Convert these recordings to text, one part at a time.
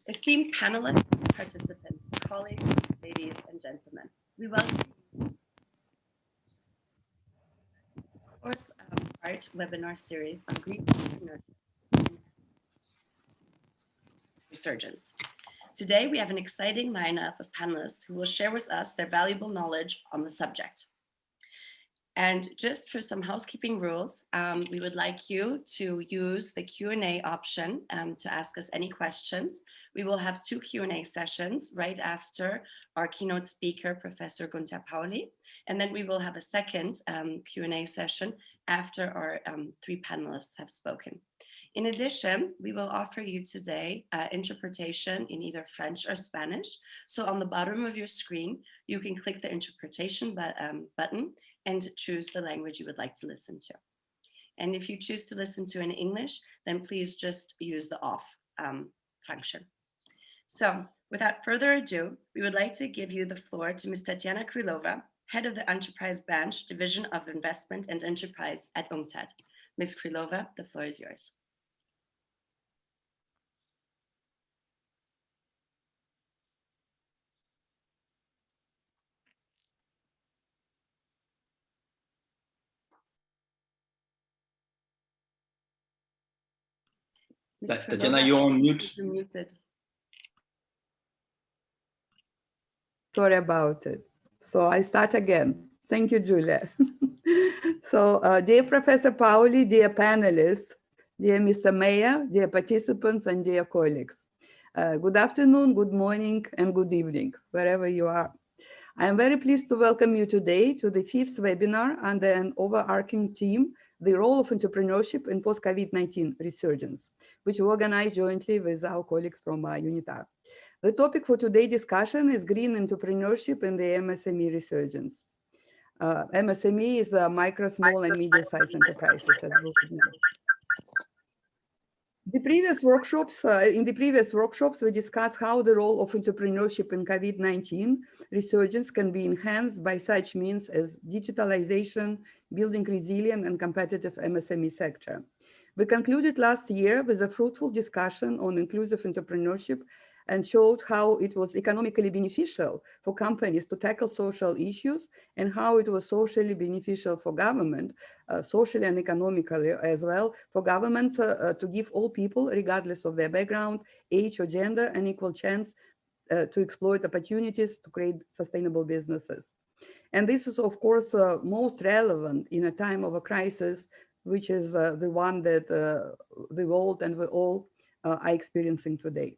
Esteemed panelists, participants, colleagues, ladies and gentlemen, we welcome you to the fourth part webinar series on green entrepreneurship resurgence. Today, we have an exciting lineup of panelists who will share with us their valuable knowledge on the subject. And just for some housekeeping rules, we would like you to use the Q&A option to ask us any questions. We will have 2 Q&A sessions right after our keynote speaker, Professor Gunther Pauli, and then we will have a second Q&A session after our 3 panelists have spoken. In addition, we will offer you today interpretation in either French or Spanish. So on the bottom of your screen, you can click the interpretation button and choose the language you would like to listen to. And if you choose to listen to in English, then please just use the off function. So without further ado, we would like to give you the floor to Ms. Tatiana Krylova, Head of the Enterprise Branch, Division of Investment and Enterprise at UNCTAD. Ms. Krylova, the floor is yours. Tatiana, you're on mute. You're muted. Sorry about it. So I start again. Thank you, Julia. So dear Professor Pauli, dear panelists, dear Mr. Mayor, dear participants, and dear colleagues. Good afternoon, good morning, and good evening, wherever you are. I am very pleased to welcome you today to the 5th webinar under an overarching theme, the role of entrepreneurship in post-COVID-19 resurgence, which we organized jointly with our colleagues from UNITAR. The topic for today's discussion is green entrepreneurship in the MSME resurgence. MSME is micro, small, and medium-sized enterprises, as we know. In the previous workshops, we discussed how the role of entrepreneurship in COVID-19 resurgence can be enhanced by such means as digitalization, building resilient and competitive MSME sector. We concluded last year with a fruitful discussion on inclusive entrepreneurship and showed how it was economically beneficial for companies to tackle social issues and how it was socially beneficial for government, socially and economically as well, for government to give all people, regardless of their background, age or gender, an equal chance to exploit opportunities to create sustainable businesses. And this is, of course, most relevant in a time of a crisis, which is the one that the world and we all are experiencing today.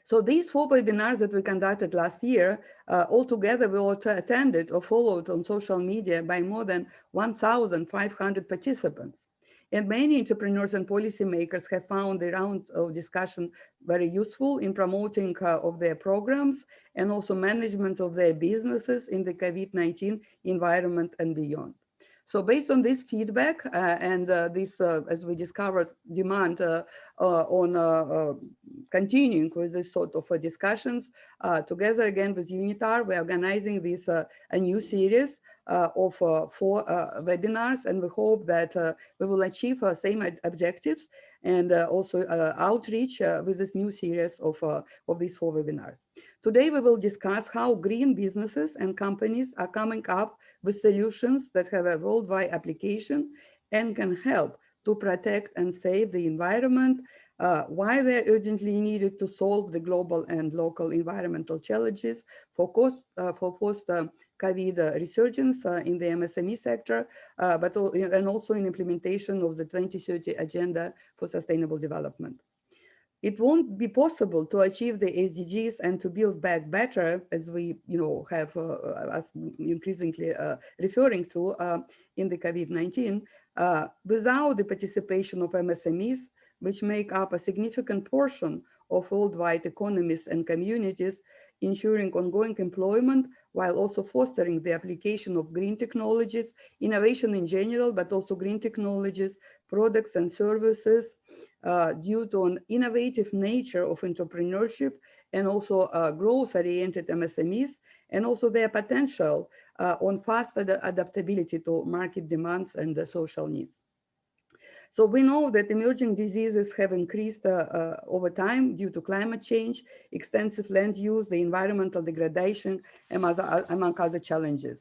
So these 4 webinars that we conducted last year, altogether we all attended or followed on social media by more than 1,500 participants. And many entrepreneurs and policymakers have found the round of discussion very useful in promoting of their programs and also management of their businesses in the COVID-19 environment and beyond. So based on this feedback and this, as we discovered, demand on continuing with this sort of discussions, together again with UNITAR, we're organizing this a new series of 4 webinars, and we hope that we will achieve same objectives and also outreach with this new series of these 4 webinars. Today, we will discuss how green businesses and companies are coming up with solutions that have a worldwide application and can help to protect and save the environment, why they're urgently needed to solve the global and local environmental challenges for post-COVID resurgence in the MSME sector, and also in implementation of the 2030 Agenda for Sustainable Development. It won't be possible to achieve the SDGs and to build back better, as we have as increasingly referring to in the COVID-19, without the participation of MSMEs, which make up a significant portion of worldwide economies and communities, ensuring ongoing employment while also fostering the application of green technologies, innovation in general, but also green technologies, products and services, due to an innovative nature of entrepreneurship and also growth-oriented MSMEs, and also their potential on fast adaptability to market demands and the social needs. So we know that emerging diseases have increased over time due to climate change, extensive land use, the environmental degradation, among other challenges.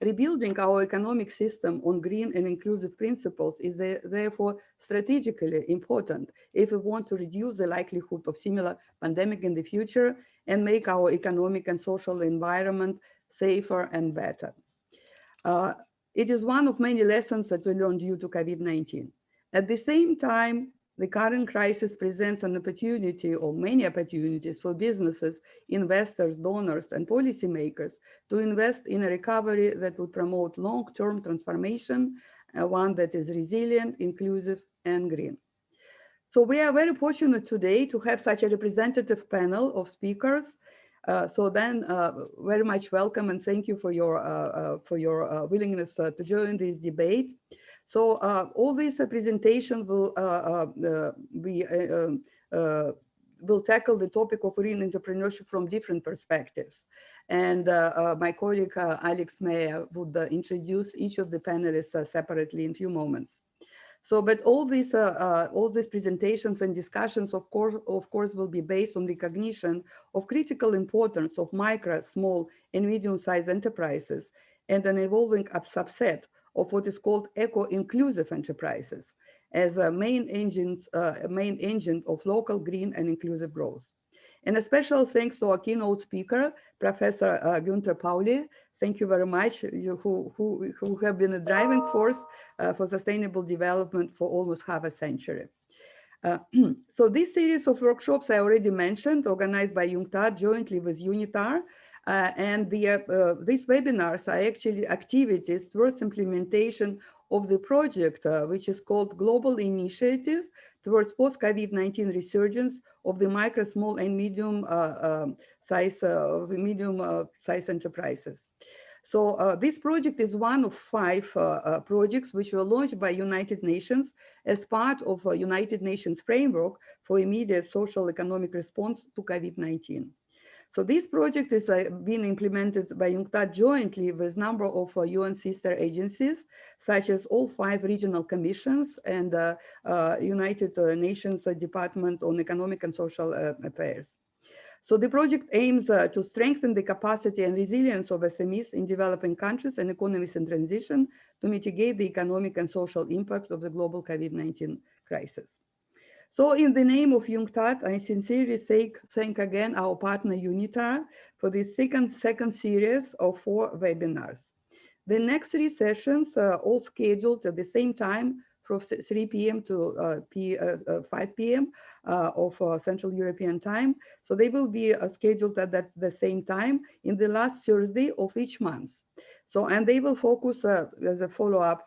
Rebuilding our economic system on green and inclusive principles is therefore strategically important if we want to reduce the likelihood of similar pandemic in the future and make our economic and social environment safer and better. It is one of many lessons that we learned due to COVID-19. At the same time, the current crisis presents an opportunity or many opportunities for businesses, investors, donors, and policymakers to invest in a recovery that would promote long-term transformation, one that is resilient, inclusive, and green. So we are very fortunate today to have such a representative panel of speakers. Very much welcome and thank you for your willingness to join this debate. So all these presentations will tackle the topic of green entrepreneurship from different perspectives. And my colleague Alex Meyer would introduce each of the panelists separately in a few moments. So, but all these presentations and discussions, of course, will be based on recognition of critical importance of micro, small, and medium-sized enterprises, and an evolving subset of what is called eco-inclusive enterprises as a main engine of local green and inclusive growth. And a special thanks to our keynote speaker, Professor Günther Pauli. Thank you very much, who have been a driving force for sustainable development for almost half a century. So this series of workshops I already mentioned, organized by UNCTAD jointly with UNITAR, and these webinars are actually activities towards implementation of the project, which is called Global Initiative towards post-COVID-19 resurgence of the micro, small, and medium size enterprises. So this project is one of 5 projects which were launched by United Nations as part of a United Nations framework for immediate social economic response to COVID-19. So this project is being implemented by UNCTAD jointly with a number of UN sister agencies, such as all 5 regional commissions and United Nations Department on Economic and Social Affairs. So the project aims to strengthen the capacity and resilience of SMEs in developing countries and economies in transition to mitigate the economic and social impact of the global COVID-19 crisis. So in the name of UNCTAD, I sincerely thank again our partner UNITAR for this second series of 4 webinars. The next 3 sessions are all scheduled at the same time from 3 p.m. to 5 p.m. Of Central European Time. So they will be scheduled at the same time in the last Thursday of each month. So, and they will focus as a follow-up,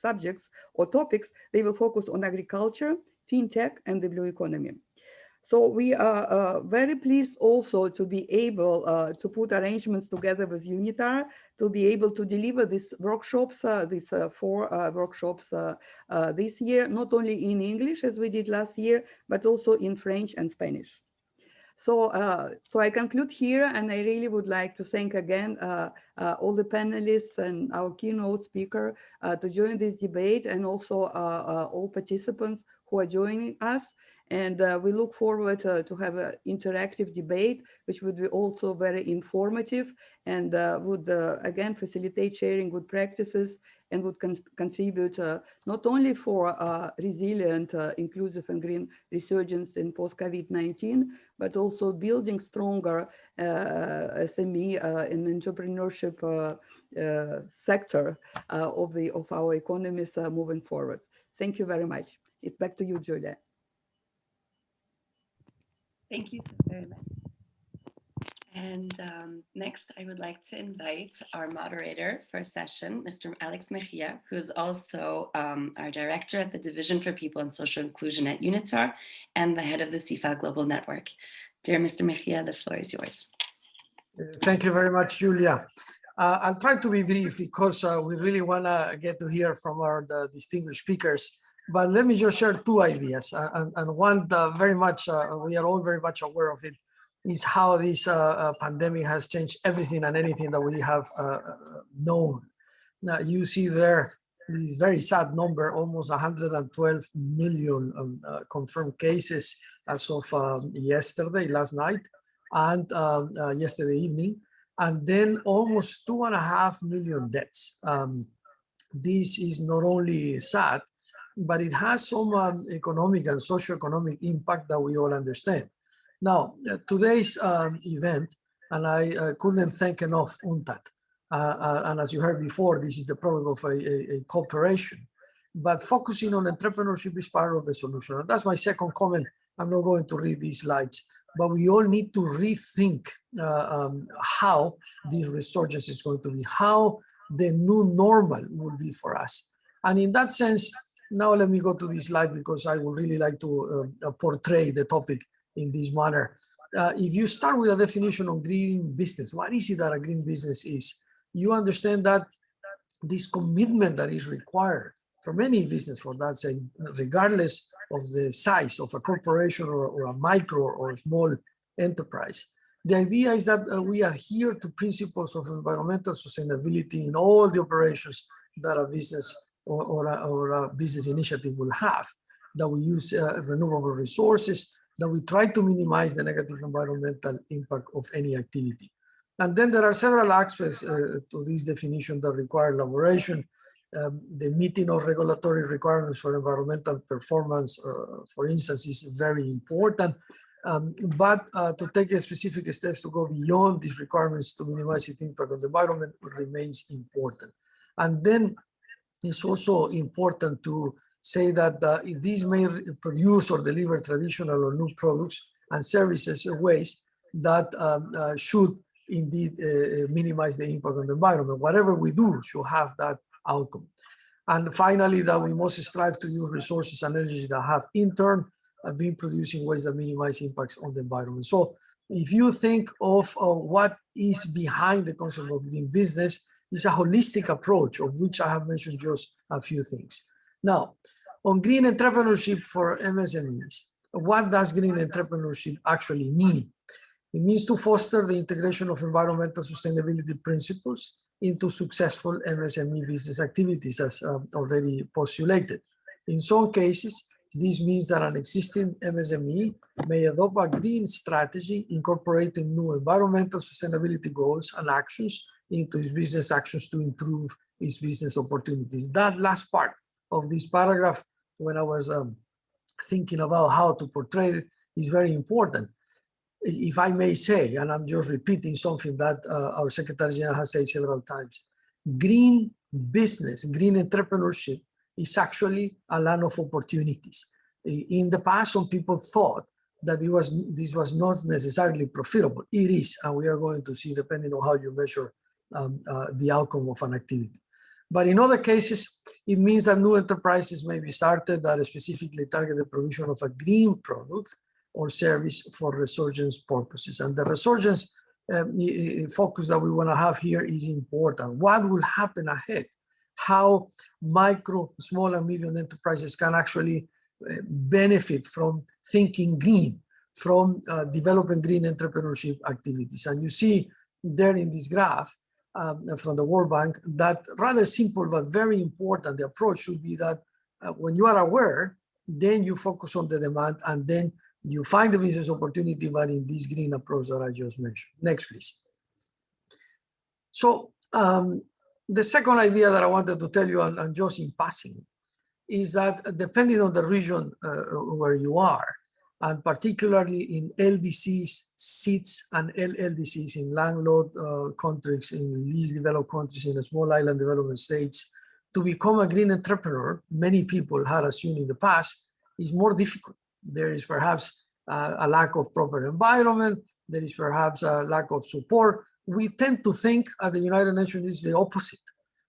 subjects or topics. They will focus on agriculture, fintech, and the blue economy. So we are very pleased also to be able to put arrangements together with UNITAR to be able to deliver these workshops, these 4 workshops this year, not only in English as we did last year, but also in French and Spanish. So, so I conclude here, and I really would like to thank again all the panelists and our keynote speaker to join this debate, and also all participants who are joining us. And we look forward to have an interactive debate, which would be also very informative and would again facilitate sharing good practices and would contribute not only for resilient, inclusive and green resurgence in post-COVID-19, but also building stronger SME and entrepreneurship sector of our economies moving forward. Thank you very much. It's back to you, Julia. Thank you so very much. And next, I would like to invite our moderator for a session, Mr. Alex Mejia, who is also our director at the Division for People and Social Inclusion at UNITAR and the head of the CIFA Global Network. Dear Mr. Mejia, the floor is yours. Thank you very much, Julia. I'll try to be brief because we really want to get to hear from the distinguished speakers. But let me just share 2 ideas. And one very much, we are all very much aware of it, is how this pandemic has changed everything and anything that we have known. Now, you see there this very sad number, almost 112 million confirmed cases as of last night, and yesterday evening, and then almost 2.5 million deaths. This is not only sad, but it has some economic and socioeconomic impact that we all understand. Now, today's event, and I couldn't thank enough UNCTAD. And as you heard before, this is the product of a cooperation. But focusing on entrepreneurship is part of the solution. And that's my second comment. I'm not going to read these slides, but we all need to rethink how this resurgence is going to be, how the new normal will be for us. And in that sense, now let me go to this slide because I would really like to portray the topic in this manner. If you start with a definition of green business, what is it that a green business is? You understand that this commitment that is required from any business, for that sake, regardless of the size of a corporation or a micro or small enterprise. The idea is that we adhere to principles of environmental sustainability in all the operations that a business or a business initiative will have, that we use renewable resources, that we try to minimize the negative environmental impact of any activity. And then there are several aspects to this definition that require elaboration. The meeting of regulatory requirements for environmental performance, for instance, is very important. But to take specific steps to go beyond these requirements to minimize its impact on the environment remains important. And then it's also important to say that these may produce or deliver traditional or new products and services in ways that should indeed minimize the impact on the environment. Whatever we do should have that outcome. And finally, that we must strive to use resources and energies that have in turn been produced in ways that minimize impacts on the environment. So if you think of what is behind the concept of green business, it's a holistic approach of which I have mentioned just a few things. Now, on green entrepreneurship for MSMEs, what does green entrepreneurship actually mean? It means to foster the integration of environmental sustainability principles into successful MSME business activities, as already postulated. In some cases, this means that an existing MSME may adopt a green strategy incorporating new environmental sustainability goals and actions into its business actions to improve its business opportunities. That last part of this paragraph, when I was thinking about how to portray it, is very important. If I may say, and I'm just repeating something that our Secretary General has said several times, green business, green entrepreneurship is actually a land of opportunities. In the past, some people thought that this was not necessarily profitable. It is, and we are going to see, depending on how you measure the outcome of an activity. But in other cases, it means that new enterprises may be started that specifically target the provision of a green product or service for resurgence purposes. And the resurgence focus that we want to have here is important. What will happen ahead? How micro, small, and medium enterprises can actually benefit from thinking green, from developing green entrepreneurship activities. And you see there in this graph from the World Bank that rather simple but very important. The approach should be that when you are aware, then you focus on the demand and then you find the business opportunity, but in this green approach that I just mentioned. Next, please. So the second idea that I wanted to tell you, and just in passing, is that depending on the region where you are, and particularly in LDCs, SIDS, and LLDCs in landlocked countries, in least developed countries, in the small island development states, to become a green entrepreneur, many people had assumed in the past, is more difficult. There is perhaps a lack of proper environment. There is perhaps a lack of support. We tend to think at the United Nations is the opposite.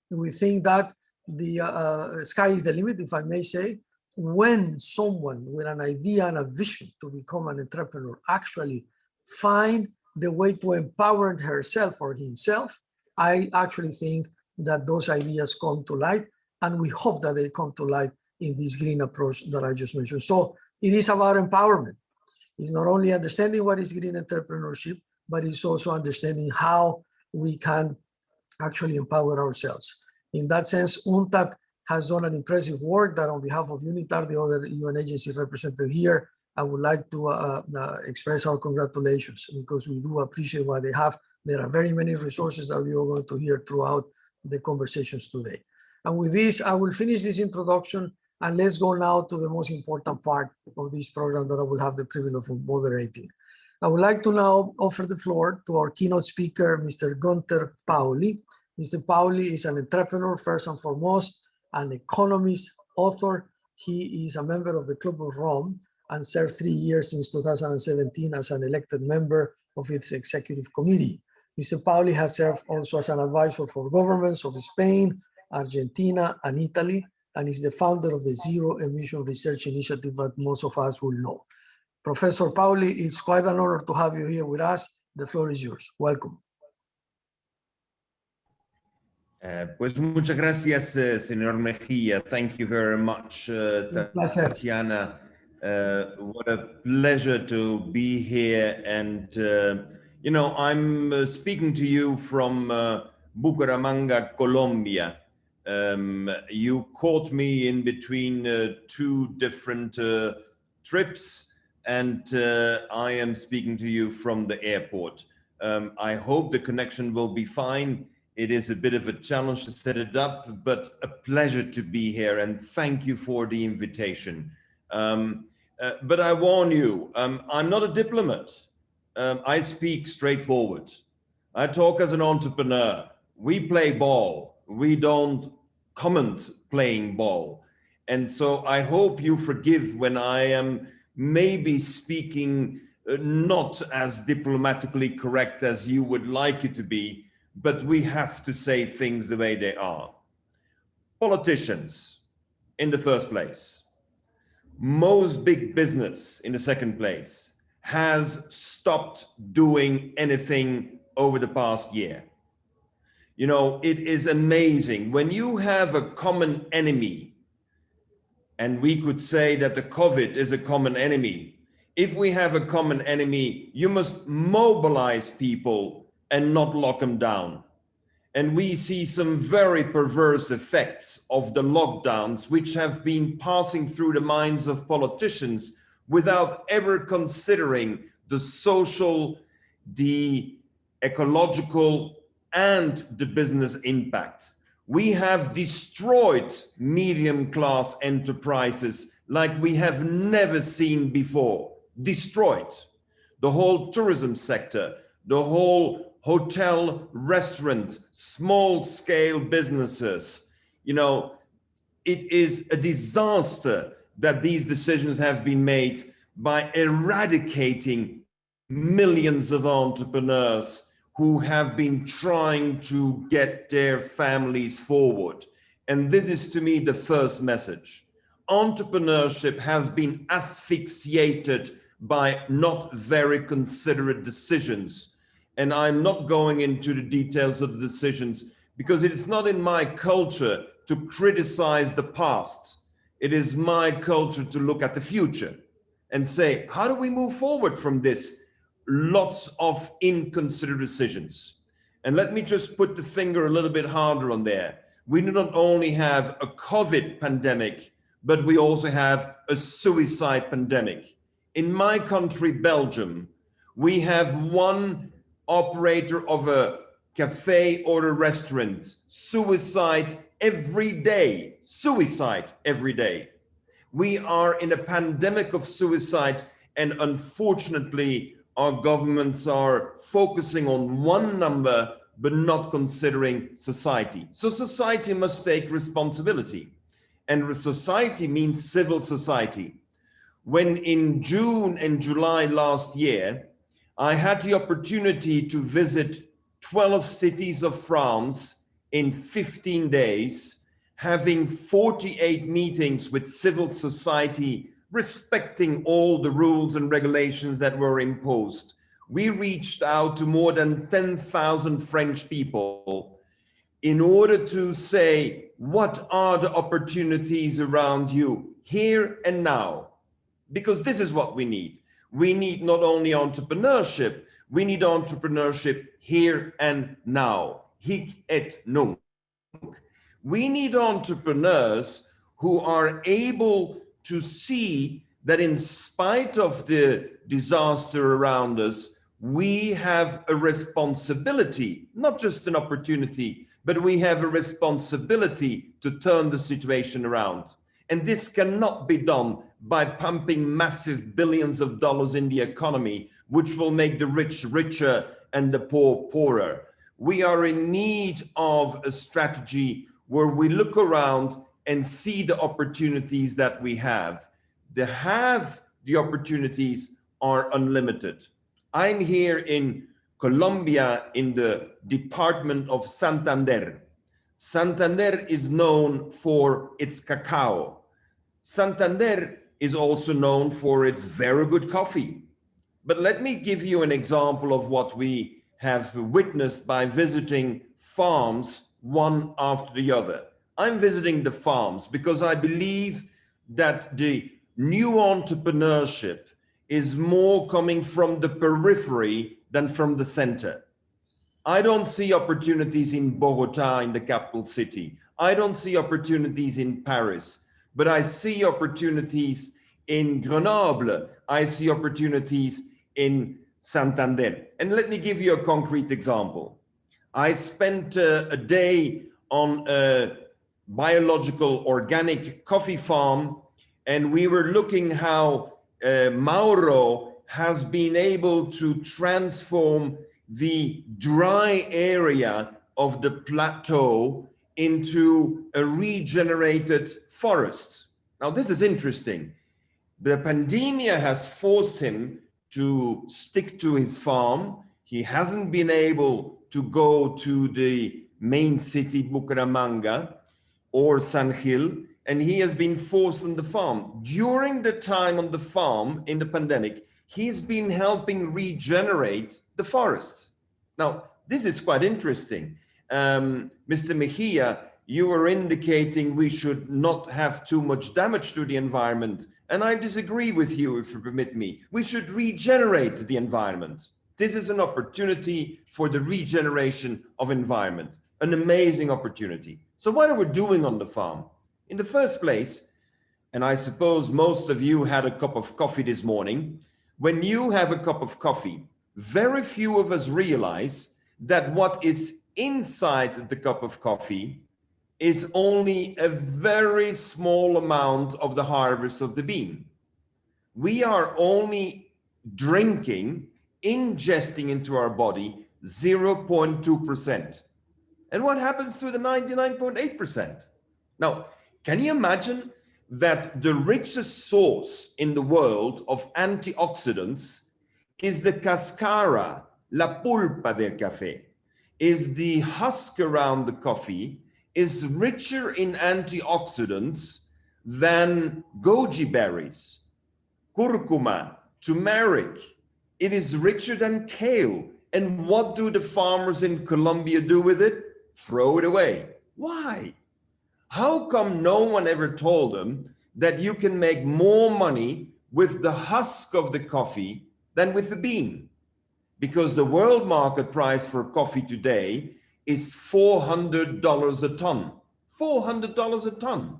We think that the sky is the limit, if I may say, when someone with an idea and a vision to become an entrepreneur actually find the way to empower herself or himself, I actually think that those ideas come to light, and we hope that they come to light in this green approach that I just mentioned. So it is about empowerment. It's not only understanding what is green entrepreneurship, but it's also understanding how we can actually empower ourselves. In that sense, UNCTAD has done an impressive work that on behalf of UNITAR, the other UN agencies represented here, I would like to express our congratulations because we do appreciate what they have. There are very many resources that we are going to hear throughout the conversations today. And with this, I will finish this introduction and let's go now to the most important part of this program that I will have the privilege of moderating. I would like to now offer the floor to our keynote speaker, Mr. Gunther Pauli. Mr. Pauli is an entrepreneur first and foremost, an economist, author. He is a member of the Club of Rome and served 3 years since 2017 as an elected member of its executive committee. Mr. Pauli has served also as an advisor for governments of Spain, Argentina, and Italy, and is the founder of the Zero Emission Research Initiative that most of us will know. Professor Pauli, it's quite an honor to have you here with us. The floor is yours. Welcome. Pues muchas gracias, señor Mejía. Thank you very much, Tatiana. What a pleasure to be here. And, you know, I'm speaking to you from Bucaramanga, Colombia. You caught me in between two different trips, and I am speaking to you from the airport. I hope the connection will be fine. It is a bit of a challenge to set it up, but a pleasure to be here, and thank you for the invitation. But I warn you, I'm not a diplomat. I speak straightforward. I talk as an entrepreneur. We play ball. We don't comment playing ball. And so I hope you forgive when I am maybe speaking not as diplomatically correct as you would like it to be, but we have to say things the way they are. Politicians, in the first place. Most big business, in the second place, has stopped doing anything over the past year. You know, it is amazing when you have a common enemy, and we could say that the COVID is a common enemy. If we have a common enemy, you must mobilize people and not lock them down. And we see some very perverse effects of the lockdowns, which have been passing through the minds of politicians without ever considering the social, the ecological, and the business impact. We have destroyed medium-class enterprises like we have never seen before. Destroyed. The whole tourism sector, the whole hotel, restaurant, small-scale businesses. You know, it is a disaster that these decisions have been made by eradicating millions of entrepreneurs who have been trying to get their families forward. And this is, to me, the first message. Entrepreneurship has been asphyxiated by not very considerate decisions. And I'm not going into the details of the decisions because it is not in my culture to criticize the past. It is my culture to look at the future and say, how do we move forward from this? Lots of inconsiderate decisions. And let me just put the finger a little bit harder on there. We do not only have a COVID pandemic, but we also have a suicide pandemic. In my country, Belgium, we have one operator of a cafe or a restaurant, suicide every day, We are in a pandemic of suicide, and unfortunately, our governments are focusing on one number, but not considering society. So society must take responsibility. And society means civil society. When in June and July last year, I had the opportunity to visit 12 cities of France in 15 days, having 48 meetings with civil society, respecting all the rules and regulations that were imposed. We reached out to more than 10,000 French people in order to say, what are the opportunities around you here and now? Because this is what we need. We need not only entrepreneurship, we need entrepreneurship here and now. Hic et nunc. We need entrepreneurs who are able to see that in spite of the disaster around us, we have a responsibility, not just an opportunity, but we have a responsibility to turn the situation around. And this cannot be done by pumping massive billions of dollars in the economy, which will make the rich richer and the poor poorer. We are in need of a strategy where we look around and see the opportunities that we have. The opportunities are unlimited. I'm here in Colombia in the department of Santander. Santander is known for its cacao. Santander is also known for its very good coffee. But let me give you an example of what we have witnessed by visiting farms one after the other. I'm visiting the farms because I believe that the new entrepreneurship is more coming from the periphery than from the center. I don't see opportunities in Bogota, in the capital city. I don't see opportunities in Paris, but I see opportunities in Grenoble. I see opportunities in Santander. And let me give you a concrete example. I spent a day on a biological organic coffee farm, and we were looking how Mauro has been able to transform the dry area of the plateau into a regenerated forest. Now, this is interesting. The pandemic has forced him to stick to his farm. He hasn't been able to go to the main city, Bucaramanga or San Gil, and he has been forced on the farm. During the time on the farm in the pandemic, he's been helping regenerate the forest. Now, this is quite interesting. Mr. Mejia, you were indicating we should not have too much damage to the environment. And I disagree with you, if you permit me. We should regenerate the environment. This is an opportunity for the regeneration of environment, an amazing opportunity. So what are we doing on the farm? In the first place, and I suppose most of you had a cup of coffee this morning, when you have a cup of coffee, very few of us realize that what is inside the cup of coffee is only a very small amount of the harvest of the bean. We are only drinking, ingesting into our body 0.2%. And what happens to the 99.8%? Now, can you imagine that the richest source in the world of antioxidants is the cascara, la pulpa del café, is the husk around the coffee, is richer in antioxidants than goji berries, curcuma, turmeric. It is richer than kale. And what do the farmers in Colombia do with it? Throw it away. Why? How come no one ever told them that you can make more money with the husk of the coffee than with the bean? Because the world market price for coffee today is $400 a ton. $400 a ton.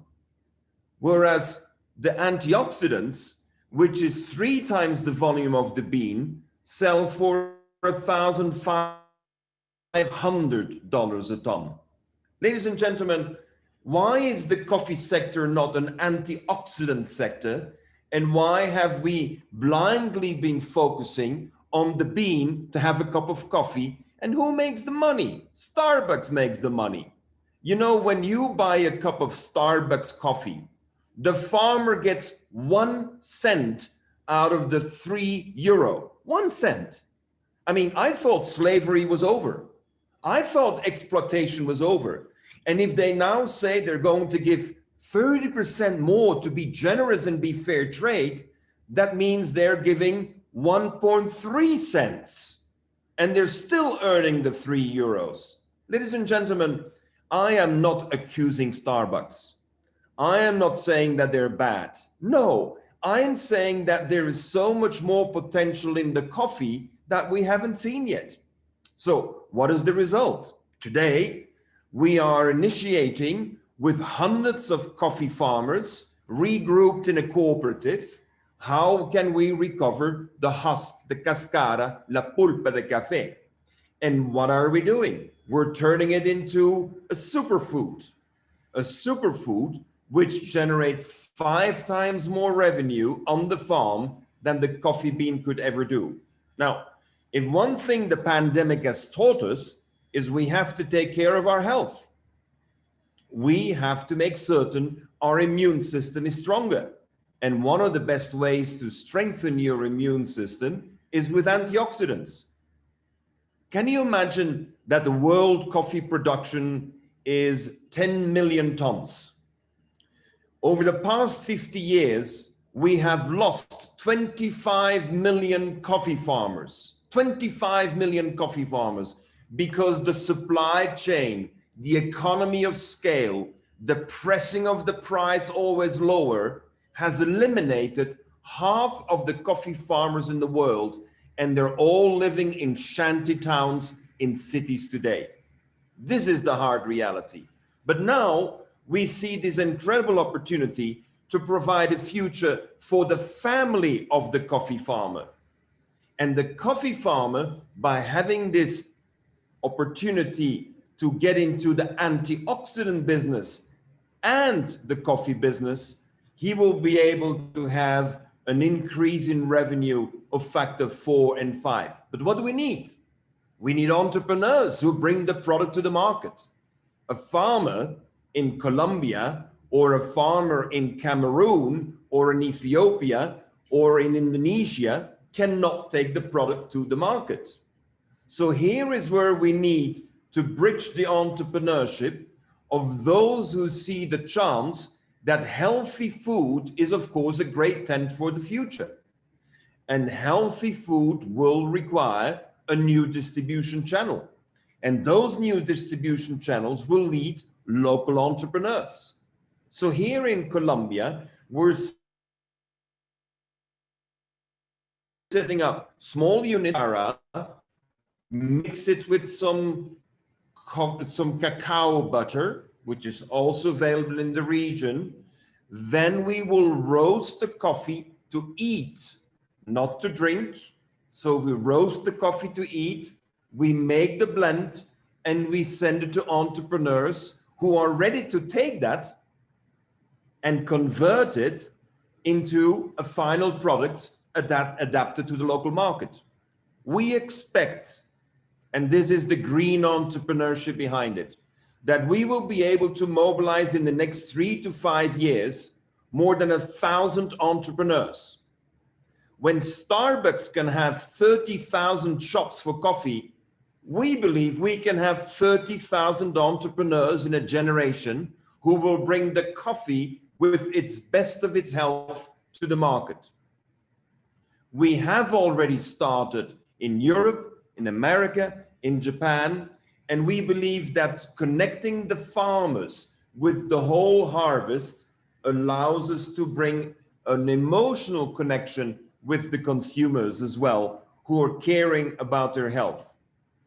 Whereas the antioxidants, which is 3 times the volume of the bean, sells for $1,500 a ton. Ladies and gentlemen, why is the coffee sector not an antioxidant sector? And why have we blindly been focusing on the bean to have a cup of coffee? And who makes the money? Starbucks makes the money. You know, when you buy a cup of Starbucks coffee, the farmer gets 1 cent out of the €3. 1 cent. I mean, I thought slavery was over. I thought exploitation was over. And if they now say they're going to give 30% more to be generous and be fair trade, that means they're giving 1.3 cents. And they're still earning the €3. Ladies and gentlemen, I am not accusing Starbucks. I am not saying that they're bad. No, I am saying that there is so much more potential in the coffee that we haven't seen yet. So what is the result? Today, we are initiating with hundreds of coffee farmers regrouped in a cooperative. How can we recover the husk, the cascara, la pulpa de café? And what are we doing? We're turning it into a superfood which generates 5 times more revenue on the farm than the coffee bean could ever do. Now, if one thing the pandemic has taught us is we have to take care of our health. We have to make certain our immune system is stronger. And one of the best ways to strengthen your immune system is with antioxidants. Can you imagine that the world coffee production is 10 million tons? Over the past 50 years, we have lost 25 million coffee farmers, 25 million coffee farmers, because the supply chain, the economy of scale, the pressing of the price always lower has eliminated half of the coffee farmers in the world, and they're all living in shanty towns in cities today. This is the hard reality. But now we see this incredible opportunity to provide a future for the family of the coffee farmer. And the coffee farmer, by having this opportunity to get into the antioxidant business and the coffee business, he will be able to have an increase in revenue of factor 4 and 5. But what do we need? We need entrepreneurs who bring the product to the market. A farmer in Colombia or a farmer in Cameroon or in Ethiopia or in Indonesia cannot take the product to the market. So here is where we need to bridge the entrepreneurship of those who see the chance that healthy food is, of course, a great tent for the future. And healthy food will require a new distribution channel. And those new distribution channels will need local entrepreneurs. So here in Colombia, we're setting up small UNITAR, mix it with some cacao butter, which is also available in the region. Then we will roast the coffee to eat, not to drink. So we roast the coffee to eat, we make the blend, and we send it to entrepreneurs who are ready to take that and convert it into a final product adapted to the local market. We expect, and this is the green entrepreneurship behind it, that we will be able to mobilize in the next 3 to 5 years more than 1,000 entrepreneurs. When Starbucks can have 30,000 shops for coffee, we believe we can have 30,000 entrepreneurs in a generation who will bring the coffee with its best of its health to the market. We have already started in Europe, in America, in Japan, and we believe that connecting the farmers with the whole harvest allows us to bring an emotional connection with the consumers as well, who are caring about their health.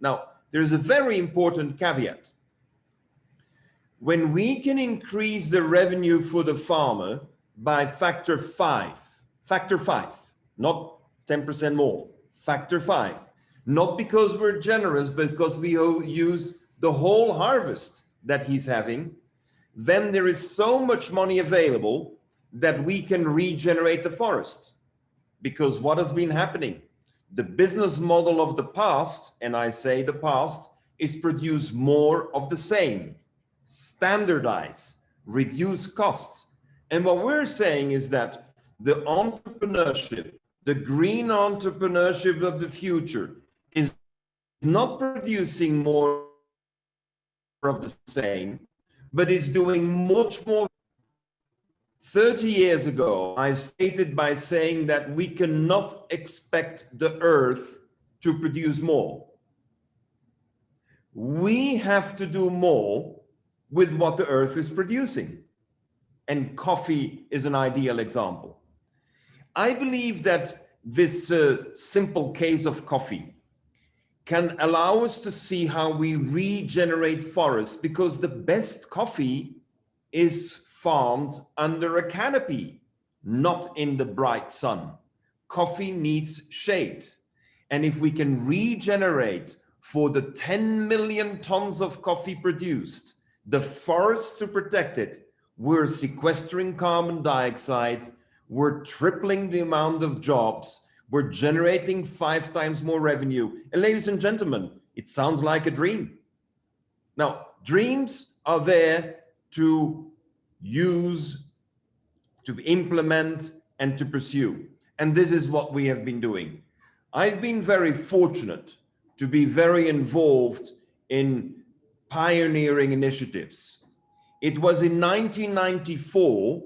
Now, there's a very important caveat. When we can increase the revenue for the farmer by factor 5, not 10% more, factor 5, not because we're generous, but because we use the whole harvest that he's having, then there is so much money available that we can regenerate the forest. Because what has been happening? The business model of the past, and I say the past, is produce more of the same, standardize, reduce costs. And what we're saying is that the entrepreneurship, the green entrepreneurship of the future is not producing more of the same, but is doing much more. 30 years ago, I stated by saying that we cannot expect the earth to produce more. We have to do more with what the earth is producing. And coffee is an ideal example. I believe that this simple case of coffee can allow us to see how we regenerate forests, because the best coffee is farmed under a canopy, not in the bright sun. Coffee needs shade. And if we can regenerate for the 10 million tons of coffee produced, the forest to protect it, we're sequestering carbon dioxide, we're tripling the amount of jobs, we're generating 5 times more revenue. And ladies and gentlemen, it sounds like a dream. Now, dreams are there to use, to implement, and to pursue. And this is what we have been doing. I've been very fortunate to be very involved in pioneering initiatives. It was in 1994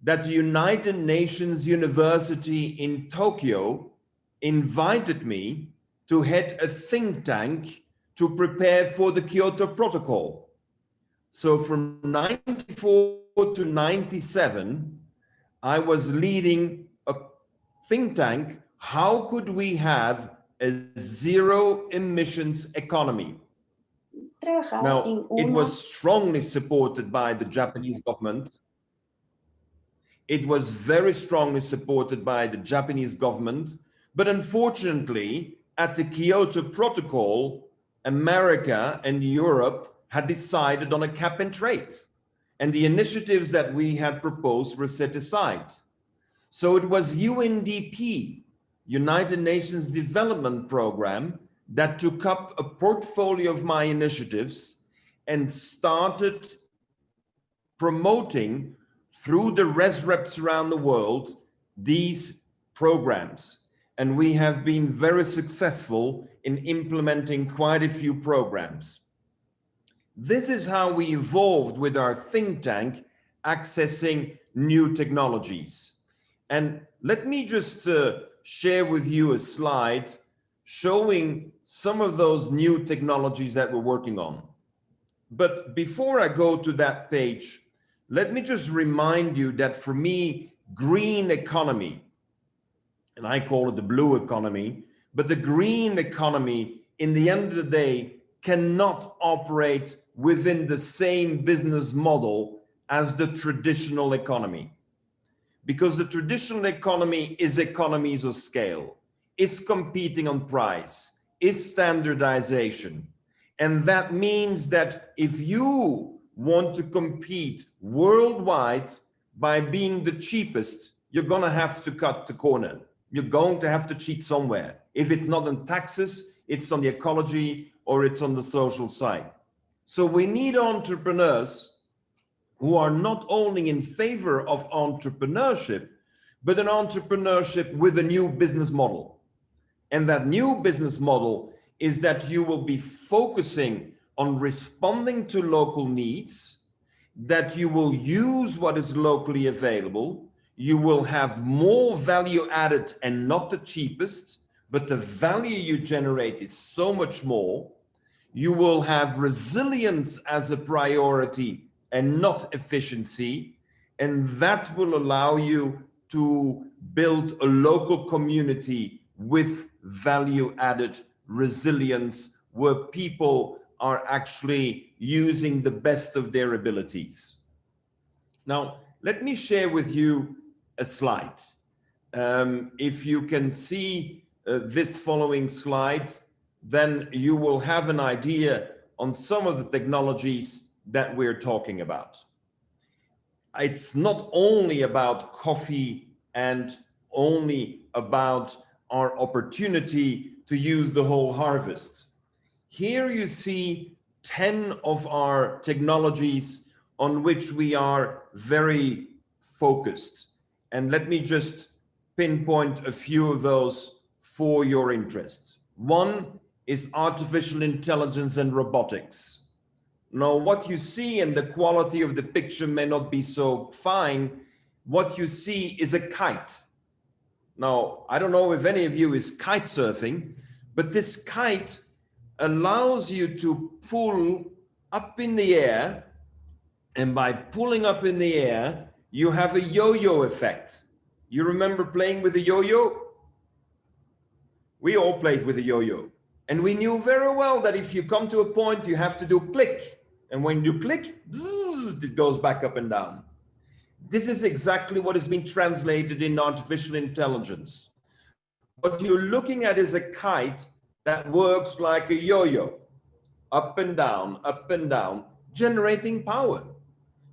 that the United Nations University in Tokyo invited me to head a think tank to prepare for the Kyoto Protocol. So from 94 to 97, I was leading a think tank. How could we have a zero emissions economy? Now, it was strongly supported by the Japanese government. It was very strongly supported by the Japanese government, but unfortunately, at the Kyoto Protocol, America and Europe had decided on a cap and trade, and the initiatives that we had proposed were set aside. So it was UNDP, United Nations Development Program, that took up a portfolio of my initiatives and started promoting through the res reps around the world these programs. And we have been very successful in implementing quite a few programs. This is how we evolved with our think tank, accessing new technologies. And let me just share with you a slide showing some of those new technologies that we're working on. But before I go to that page, let me just remind you that for me, green economy, and I call it the blue economy, but the green economy, in the end of the day, cannot operate within the same business model as the traditional economy. Because the traditional economy is economies of scale, is competing on price, is standardization. And that means that if you want to compete worldwide by being the cheapest, you're going to have to cut the corner. You're going to have to cheat somewhere. If it's not on taxes, it's on the ecology or it's on the social side. So we need entrepreneurs who are not only in favor of entrepreneurship, but an entrepreneurship with a new business model. And that new business model is that you will be focusing on responding to local needs, that you will use what is locally available, you will have more value added and not the cheapest, but the value you generate is so much more. You will have resilience as a priority and not efficiency, and that will allow you to build a local community with value added resilience, where people are actually using the best of their abilities. Now, let me share with you a slide. If you can see this following slide, then you will have an idea on some of the technologies that we're talking about. It's not only about coffee and only about our opportunity to use the whole harvest. Here you see 10 of our technologies on which we are very focused. And let me just pinpoint a few of those for your interest. One is artificial intelligence and robotics. Now, what you see, and the quality of the picture may not be so fine, what you see is a kite. Now, I don't know if any of you is kite surfing, but this kite allows you to pull up in the air, and by pulling up in the air, you have a yo-yo effect. You remember playing with a yo-yo? We all played with a yo-yo. And we knew very well that if you come to a point, you have to do click. And when you click, it goes back up and down. This is exactly what is being translated in artificial intelligence. What you're looking at is a kite that works like a yo-yo, up and down, generating power.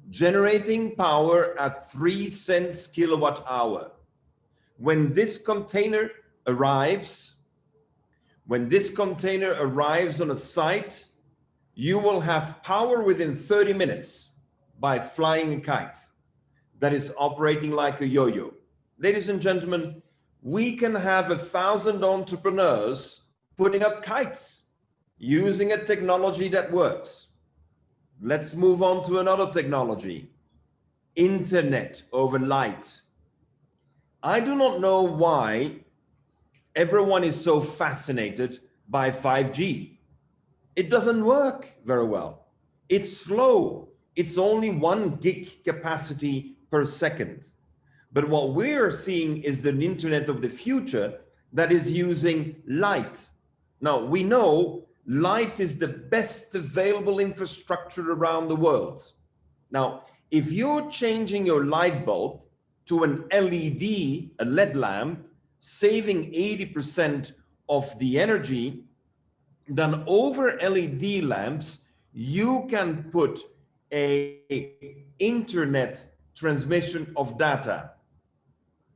Generating power at 3 cents kilowatt hour. When this container arrives on a site, you will have power within 30 minutes by flying a kite that is operating like a yo-yo. Ladies and gentlemen, we can have 1,000 entrepreneurs putting up kites using a technology that works. Let's move on to another technology, internet over light. I do not know why everyone is so fascinated by 5G. It doesn't work very well. It's slow. It's only 1 gig capacity per second. But what we're seeing is the internet of the future that is using light. Now, we know light is the best available infrastructure around the world. Now, if you're changing your light bulb to an LED, a LED lamp, saving 80% of the energy, then over LED lamps, you can put a internet transmission of data.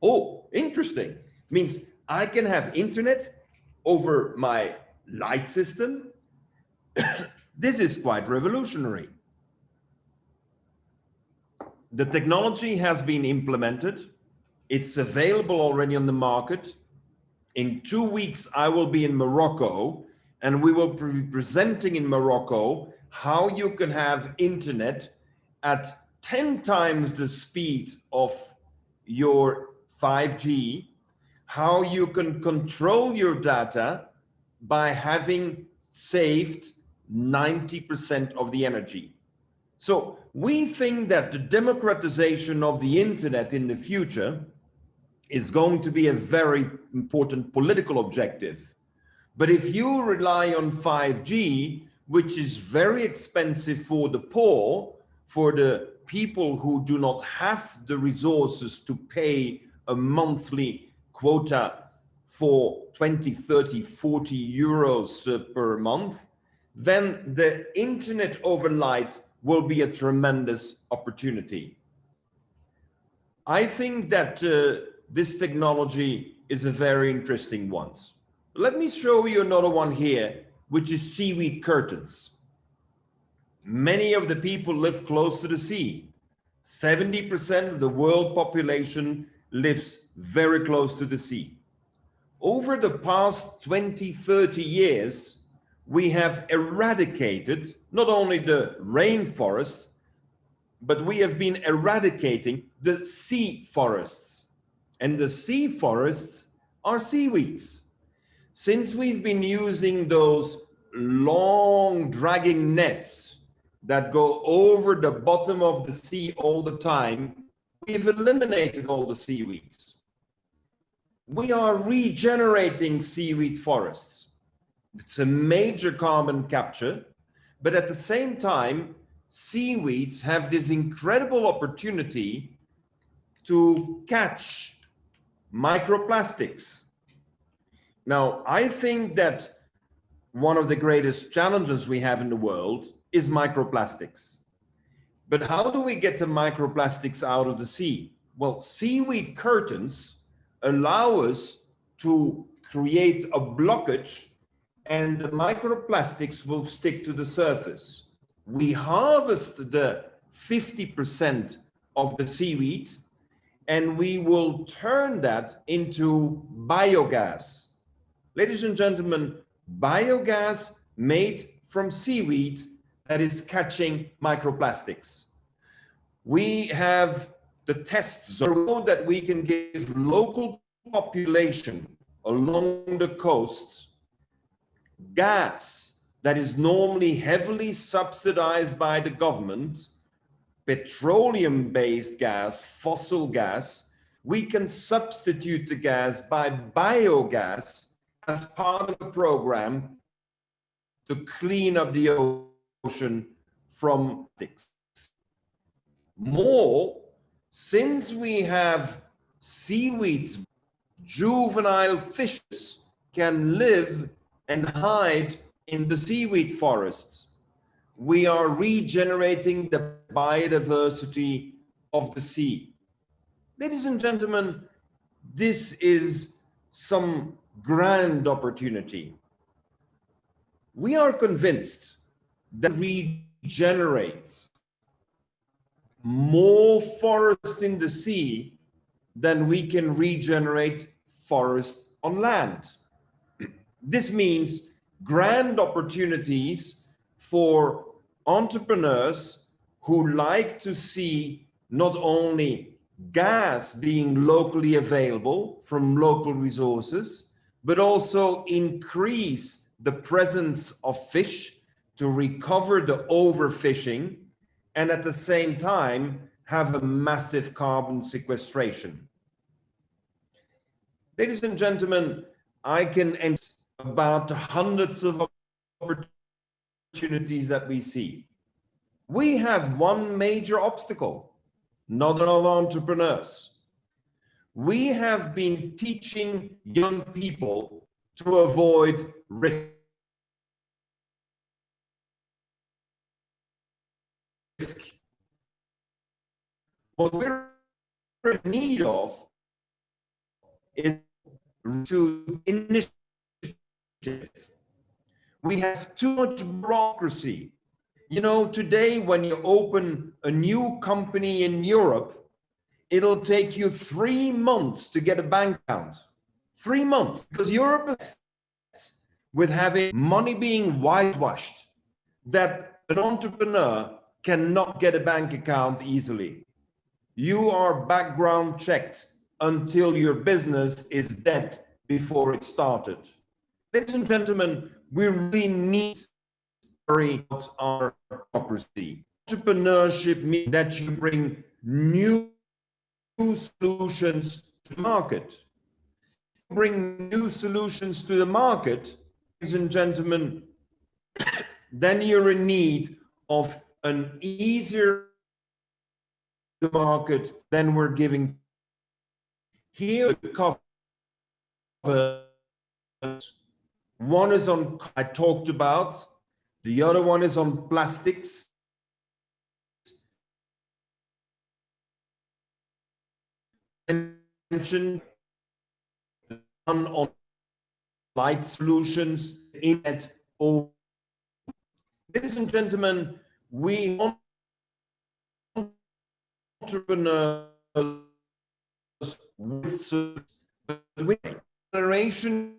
Oh, interesting. Means I can have internet over my light system. This is quite revolutionary. The technology has been implemented. It's available already on the market. In 2 weeks, I will be in Morocco, and we will be presenting in Morocco how you can have internet at 10 times the speed of your 5G, how you can control your data by having saved 90% of the energy. So we think that the democratization of the internet in the future is going to be a very important political objective. But if you rely on 5G, which is very expensive for the poor, for the people who do not have the resources to pay a monthly quota for 20, 30, 40 euros per month, then the internet over light will be a tremendous opportunity. I think that this technology is a very interesting one. Let me show you another one here, which is Seaweed Curtains. Many of the people live close to the sea. 70% of the world population lives very close to the sea. Over the past 20, 30 years, we have eradicated not only the rainforest, but we have been eradicating the sea forests. And the sea forests are seaweeds. Since we've been using those long dragging nets that go over the bottom of the sea all the time, we've eliminated all the seaweeds. We are regenerating seaweed forests. It's a major carbon capture, but at the same time, seaweeds have this incredible opportunity to catch microplastics. Now, I think that one of the greatest challenges we have in the world is microplastics. But how do we get the microplastics out of the sea? Well, seaweed curtains allow us to create a blockage, and the microplastics will stick to the surface. We harvest the 50% of the seaweed, and we will turn that into biogas. Ladies and gentlemen, biogas made from seaweed that is catching microplastics. We have the test zone that we can give local population along the coasts gas that is normally heavily subsidized by the government, petroleum-based gas, fossil gas. We can substitute the gas by biogas as part of a program to clean up the ocean from plastics. More, since we have seaweeds, juvenile fishes can live and hide in the seaweed forests. We are regenerating the biodiversity of the sea. Ladies and gentlemen, this is some grand opportunity. We are convinced that regenerate more forest in the sea than we can regenerate forest on land. This means grand opportunities for entrepreneurs who like to see not only gas being locally available from local resources, but also increase the presence of fish to recover the overfishing and at the same time have a massive carbon sequestration. Ladies and gentlemen, I can end about the hundreds of opportunities that we see. We have one major obstacle, not enough entrepreneurs. We have been teaching young people to avoid risk. What we're in need of is to initiative. We have too much bureaucracy. You know, today when you open a new company in Europe, it'll take you 3 months to get a bank account. 3 months, because Europe is with having money being whitewashed, that an entrepreneur cannot get a bank account easily. You are background checked until your business is dead before it started. Ladies and gentlemen, we really need to worry about our democracy. Entrepreneurship means that you bring new solutions to the market. Bring new solutions to the market, ladies and gentlemen, then you're in need of an easier market than we're giving. Here, the cover, one is on, I talked about, the other one is on plastics. And mentioned on light solutions in it. Ladies and gentlemen, we want entrepreneurs with generation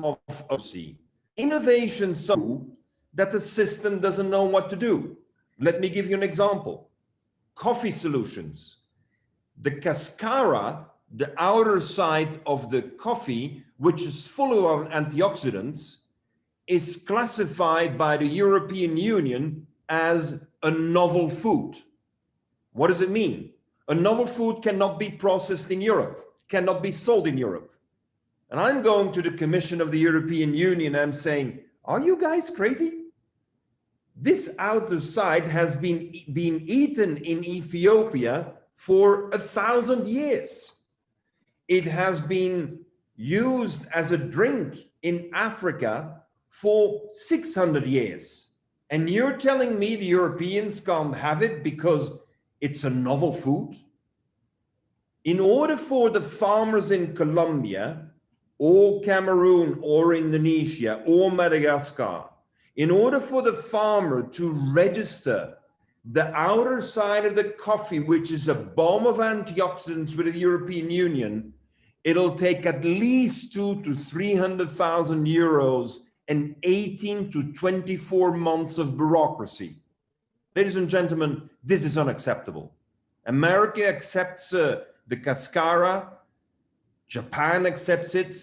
of OC. Innovation so that the system doesn't know what to do. Let me give you an example. Coffee solutions. The cascara, the outer side of the coffee, which is full of antioxidants, is classified by the European Union as a novel food. What does it mean? A novel food cannot be processed in Europe, cannot be sold in Europe. And I'm going to the Commission of the European Union and I'm saying, are you guys crazy? This outer side has been eaten in Ethiopia for 1,000 years. It has been used as a drink in Africa for 600 years. And you're telling me the Europeans can't have it because it's a novel food? In order for the farmers in Colombia or Cameroon or Indonesia or Madagascar, in order for the farmer to register the outer side of the coffee, which is a bomb of antioxidants with the European Union, it'll take at least 200,000 to 300,000 euros and 18 to 24 months of bureaucracy. Ladies and gentlemen, this is unacceptable. America accepts the cascara, Japan accepts it,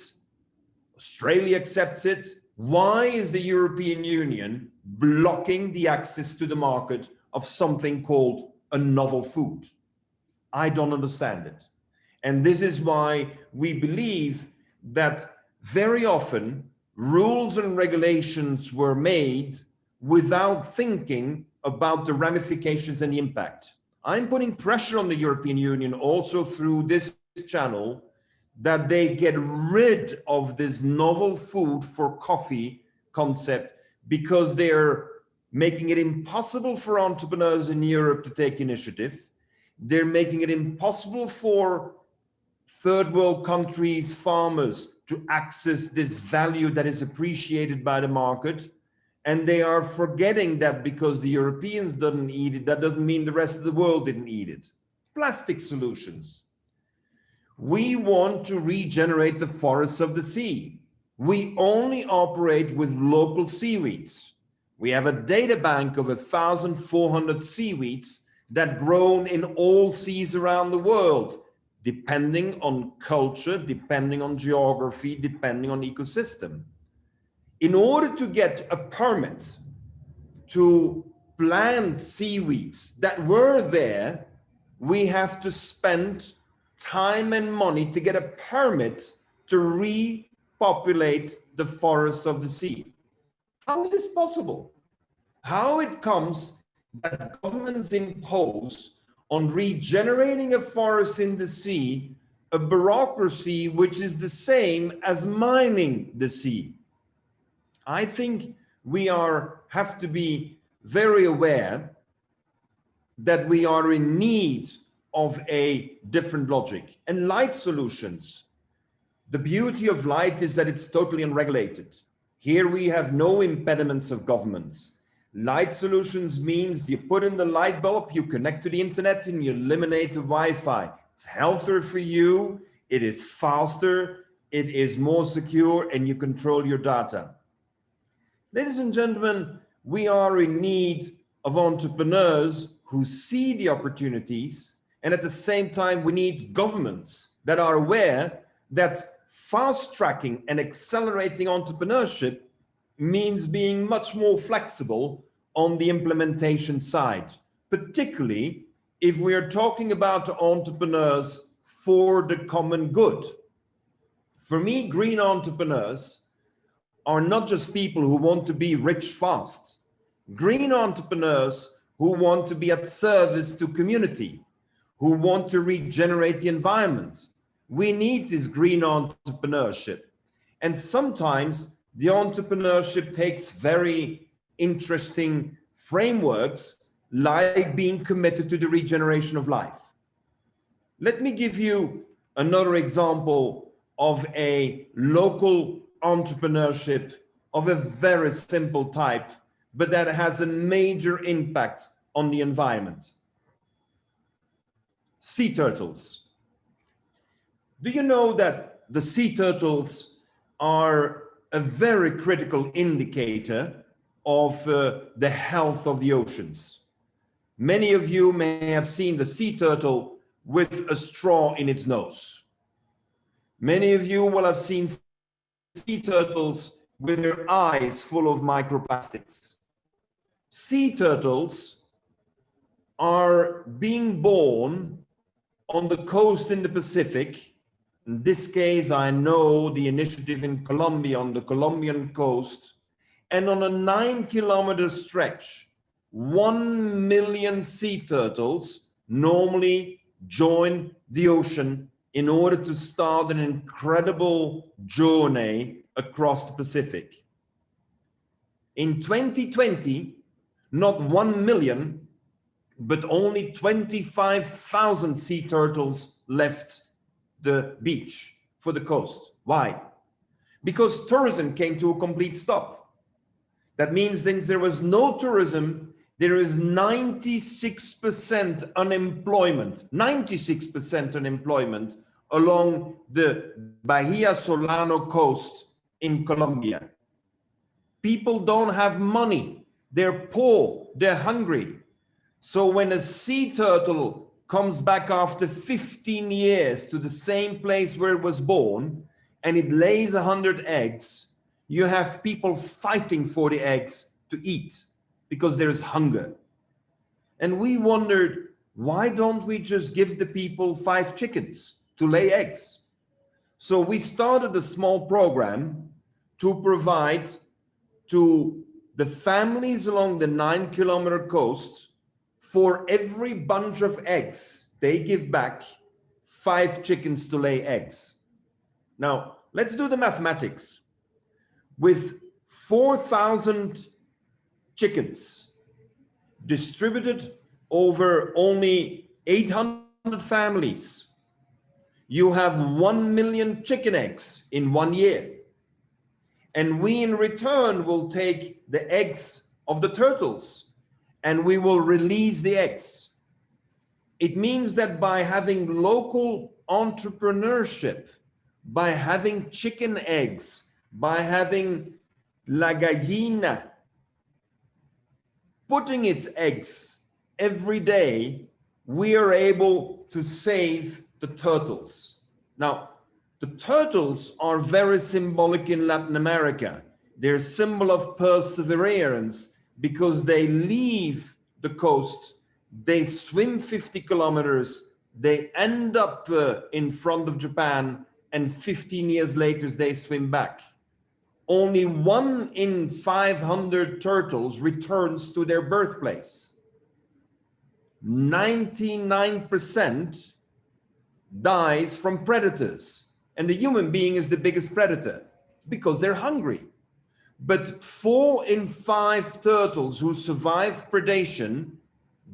Australia accepts it. Why is the European Union blocking the access to the market of something called a novel food? I don't understand it. And this is why we believe that very often rules and regulations were made without thinking about the ramifications and the impact. I'm putting pressure on the European Union also through this channel that they get rid of this novel food for coffee concept, because they're making it impossible for entrepreneurs in Europe to take initiative. They're making it impossible for third world countries, farmers, to access this value that is appreciated by the market. And they are forgetting that because the Europeans didn't eat it, that doesn't mean the rest of the world didn't eat it. Plastic solutions. We want to regenerate the forests of the sea. We only operate with local seaweeds. We have a data bank of 1,400 seaweeds that grown in all seas around the world, depending on culture, depending on geography, depending on ecosystem. In order to get a permit to plant seaweeds that were there, we have to spend time and money to get a permit to repopulate the forests of the sea. How is this possible? How it comes that governments impose on regenerating a forest in the sea a bureaucracy which is the same as mining the sea? I think we have to be very aware that we are in need of a different logic. And light solutions, the beauty of light is that it's totally unregulated. Here we have no impediments of governments. Light solutions means you put in the light bulb, you connect to the internet, and you eliminate the Wi-Fi. It's healthier for you, it is faster, it is more secure, and you control your data. Ladies and gentlemen, we are in need of entrepreneurs who see the opportunities, and at the same time, we need governments that are aware that fast-tracking and accelerating entrepreneurship means being much more flexible on the implementation side, particularly if we are talking about entrepreneurs for the common good. For me, green entrepreneurs are not just people who want to be rich fast. Green entrepreneurs who want to be at service to community, who want to regenerate the environment. We need this green entrepreneurship. And sometimes the entrepreneurship takes very interesting frameworks, like being committed to the regeneration of life. Let me give you another example of a local entrepreneurship of a very simple type, but that has a major impact on the environment. Sea turtles. Do you know that the sea turtles are a very critical indicator of the health of the oceans? Many of you may have seen the sea turtle with a straw in its nose. Many of you will have seen sea turtles with their eyes full of microplastics. Sea turtles are being born on the coast in the Pacific. In this case, I know the initiative in Colombia, on the Colombian coast, and on a 9-kilometer stretch, 1 million sea turtles normally join the ocean in order to start an incredible journey across the Pacific. In 2020, not 1 million, but only 25,000 sea turtles left the beach for the coast. Why? Because tourism came to a complete stop. That means since there was no tourism, there is 96% unemployment, 96% unemployment along the Bahia Solano coast in Colombia. People don't have money, they're poor, they're hungry. So when a sea turtle comes back after 15 years to the same place where it was born, and it lays 100 eggs, you have people fighting for the eggs to eat because there is hunger. And we wondered, why don't we just give the people 5 chickens to lay eggs? So we started a small program to provide to the families along the 9-kilometer coast, for every bunch of eggs they give back, 5 chickens to lay eggs. Now, let's do the mathematics. With 4,000 chickens distributed over only 800 families, you have 1 million chicken eggs in 1 year. And we in return will take the eggs of the turtles and we will release the eggs. It means that by having local entrepreneurship, by having chicken eggs, by having la gallina putting its eggs every day, we are able to save the turtles. Now, the turtles are very symbolic in Latin America. They're a symbol of perseverance because they leave the coast, they swim 50 kilometers, they end up in front of Japan, and 15 years later they swim back. Only 1 in 500 turtles returns to their birthplace. 99% dies from predators. And the human being is the biggest predator because they're hungry. But 4 in 5 turtles who survive predation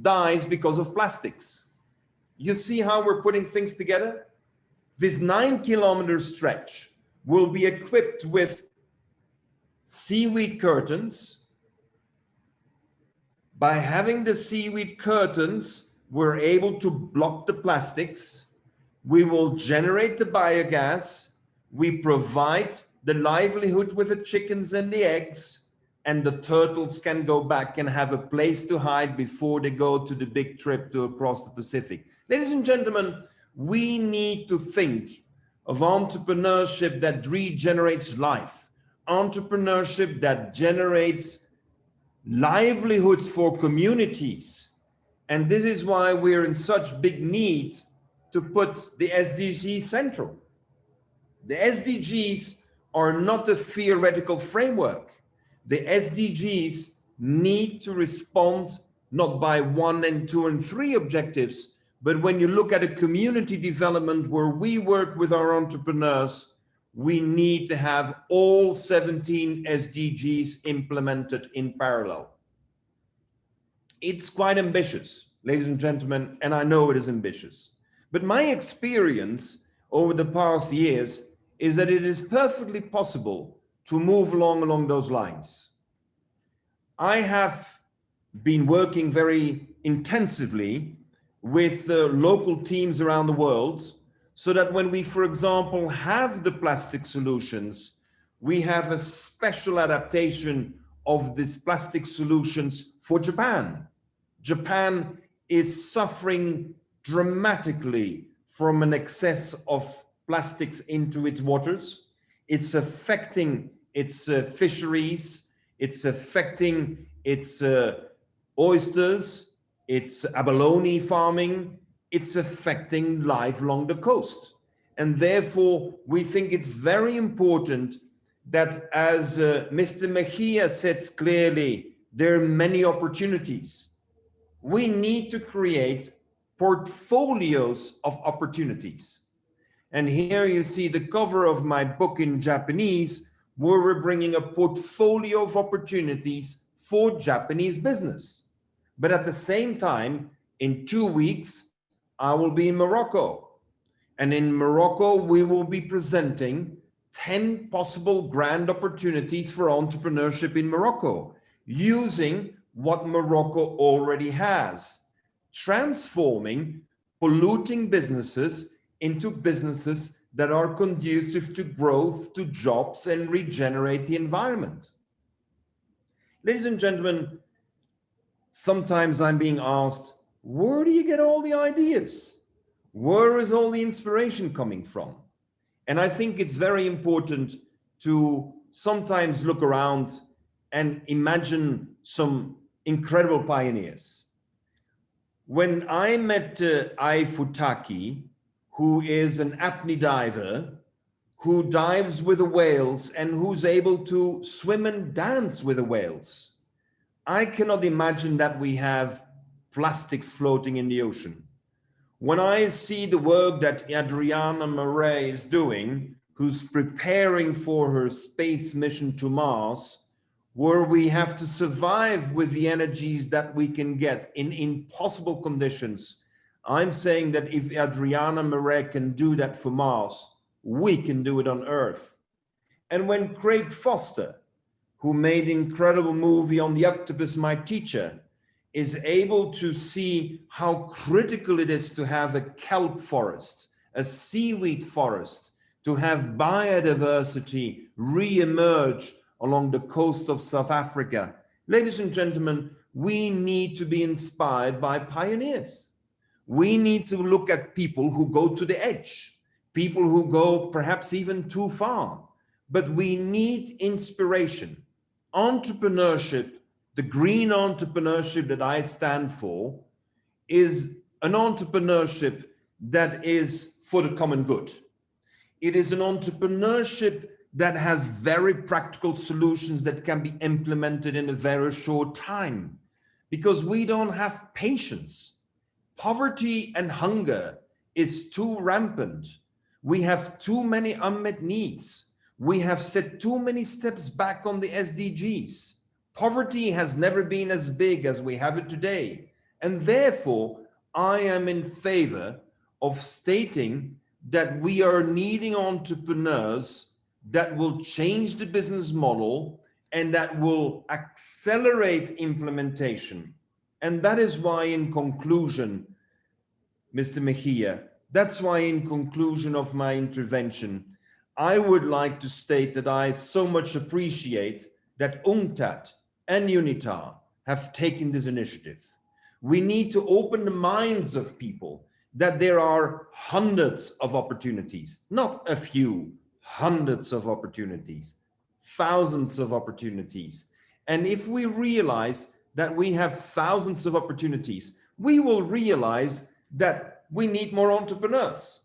dies because of plastics. You see how we're putting things together? This 9-kilometer stretch will be equipped with seaweed curtains. By having the seaweed curtains, we're able to block the plastics. We will generate the biogas. We provide the livelihood with the chickens and the eggs, and the turtles can go back and have a place to hide before they go to the big trip to across the Pacific. Ladies and gentlemen, we need to think of entrepreneurship that regenerates life, entrepreneurship that generates livelihoods for communities. And this is why we're in such big need to put the SDGs central. The SDGs are not a theoretical framework. The SDGs need to respond not by 1 and 2 and 3 objectives, but when you look at a community development where we work with our entrepreneurs, we need to have all 17 SDGs implemented in parallel. It's quite ambitious, ladies and gentlemen, and I know it is ambitious. But my experience over the past years is that it is perfectly possible to move along those lines. I have been working very intensively with local teams around the world so that when we, for example, have the plastic solutions, we have a special adaptation of these plastic solutions for Japan. Japan is suffering dramatically from an excess of plastics into its waters. It's affecting its fisheries, it's affecting its oysters, its abalone farming, it's affecting life along the coast. And therefore, we think it's very important that, as Mr. Mejia said clearly, there are many opportunities. We need to create portfolios of opportunities. And here you see the cover of my book in Japanese, where we're bringing a portfolio of opportunities for Japanese business. But at the same time, in 2 weeks, I will be in Morocco. And in Morocco, we will be presenting 10 possible grand opportunities for entrepreneurship in Morocco, using what Morocco already has, transforming polluting businesses into businesses that are conducive to growth, to jobs, and regenerate the environment. Ladies and gentlemen, sometimes I'm being asked, where do you get all the ideas? Where is all the inspiration coming from? And I think it's very important to sometimes look around and imagine some incredible pioneers. When I met Ai Futaki, who is an apnea diver, who dives with the whales and who's able to swim and dance with the whales. I cannot imagine that we have plastics floating in the ocean. When I see the work that Adriana Murray is doing, who's preparing for her space mission to Mars, where we have to survive with the energies that we can get in impossible conditions, I'm saying that if Adriana Murray can do that for Mars, we can do it on Earth. And when Craig Foster, who made an incredible movie on the octopus, My Teacher, is able to see how critical it is to have a kelp forest, a seaweed forest, to have biodiversity re-emerge along the coast of South Africa. Ladies and gentlemen, we need to be inspired by pioneers. We need to look at people who go to the edge, people who go perhaps even too far, but we need inspiration. Entrepreneurship, the green entrepreneurship that I stand for, is an entrepreneurship that is for the common good. It is an entrepreneurship that has very practical solutions that can be implemented in a very short time, because we don't have patience. Poverty and hunger is too rampant. We have too many unmet needs. We have set too many steps back on the SDGs. Poverty has never been as big as we have it today. And therefore, I am in favor of stating that we are needing entrepreneurs that will change the business model and that will accelerate implementation. And that is why, in conclusion, Mr. Mejia, that's why in conclusion of my intervention, I would like to state that I so much appreciate that UNCTAD and UNITAR have taken this initiative. We need to open the minds of people that there are hundreds of opportunities, not a few, hundreds of opportunities, thousands of opportunities. And if we realize that we have thousands of opportunities, we will realize that we need more entrepreneurs,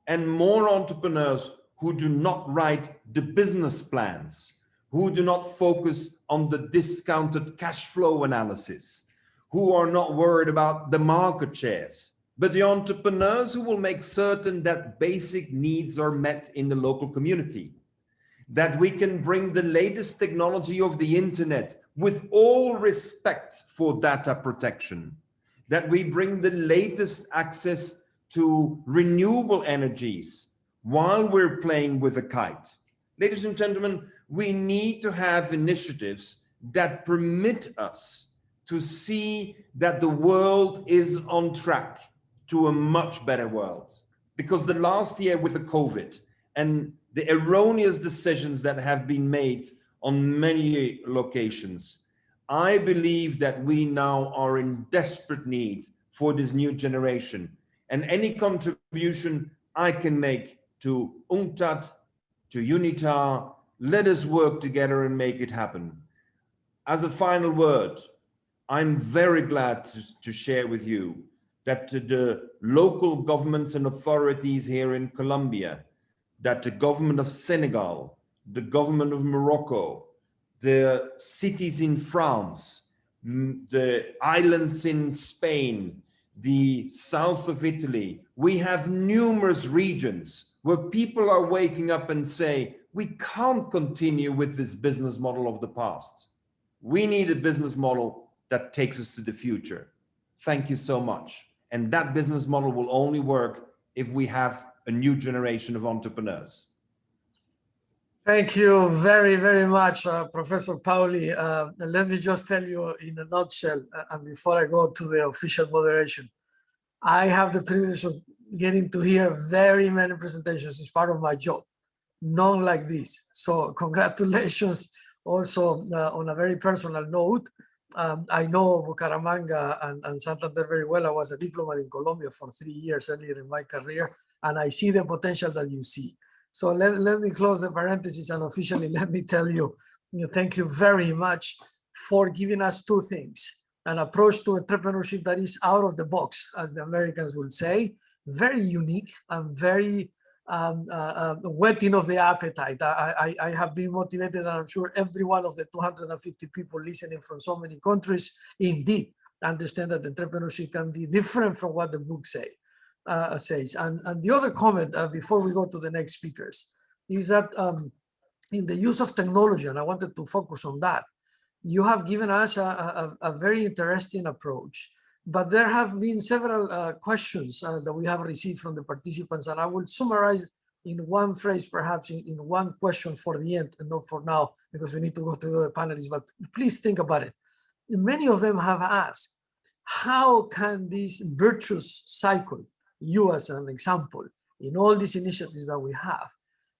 and more entrepreneurs who do not write the business plans, who do not focus on the discounted cash flow analysis, who are not worried about the market shares, but the entrepreneurs who will make certain that basic needs are met in the local community, that we can bring the latest technology of the internet with all respect for data protection, that we bring the latest access to renewable energies while we're playing with a kite. Ladies and gentlemen, we need to have initiatives that permit us to see that the world is on track to a much better world. Because the last year with the COVID and the erroneous decisions that have been made on many locations, I believe that we now are in desperate need for this new generation. And any contribution I can make to UNCTAD, to UNITAR, let us work together and make it happen. As a final word, I'm very glad to share with you that the local governments and authorities here in Colombia, that the government of Senegal, the government of Morocco, the cities in France, the islands in Spain, the south of Italy, we have numerous regions where people are waking up and say, we can't continue with this business model of the past. We need a business model that takes us to the future. Thank you so much. And that business model will only work if we have a new generation of entrepreneurs. Thank you very, very much, Professor Pauli. Let me just tell you in a nutshell, and before I go to the official moderation, I have the privilege of getting to hear very many presentations as part of my job, none like this. So congratulations also on a very personal note. I know Bucaramanga and Santander very well. I was a diplomat in Colombia for 3 years earlier in my career, and I see the potential that you see. So let me close the parenthesis and officially let me tell you, thank you very much for giving us two things: an approach to entrepreneurship that is out of the box, as the Americans would say, very unique and very whetting of the appetite. I have been motivated, and I'm sure every one of the 250 people listening from so many countries indeed understand that entrepreneurship can be different from what the book says. And the other comment before we go to the next speakers is that in the use of technology, and I wanted to focus on that, you have given us a very interesting approach, but there have been several questions that we have received from the participants, and I will summarize in one phrase, perhaps in one question for the end, and not for now, because we need to go to the other panelists, but please think about it. Many of them have asked, how can this virtuous cycle, you as an example, in all these initiatives that we have,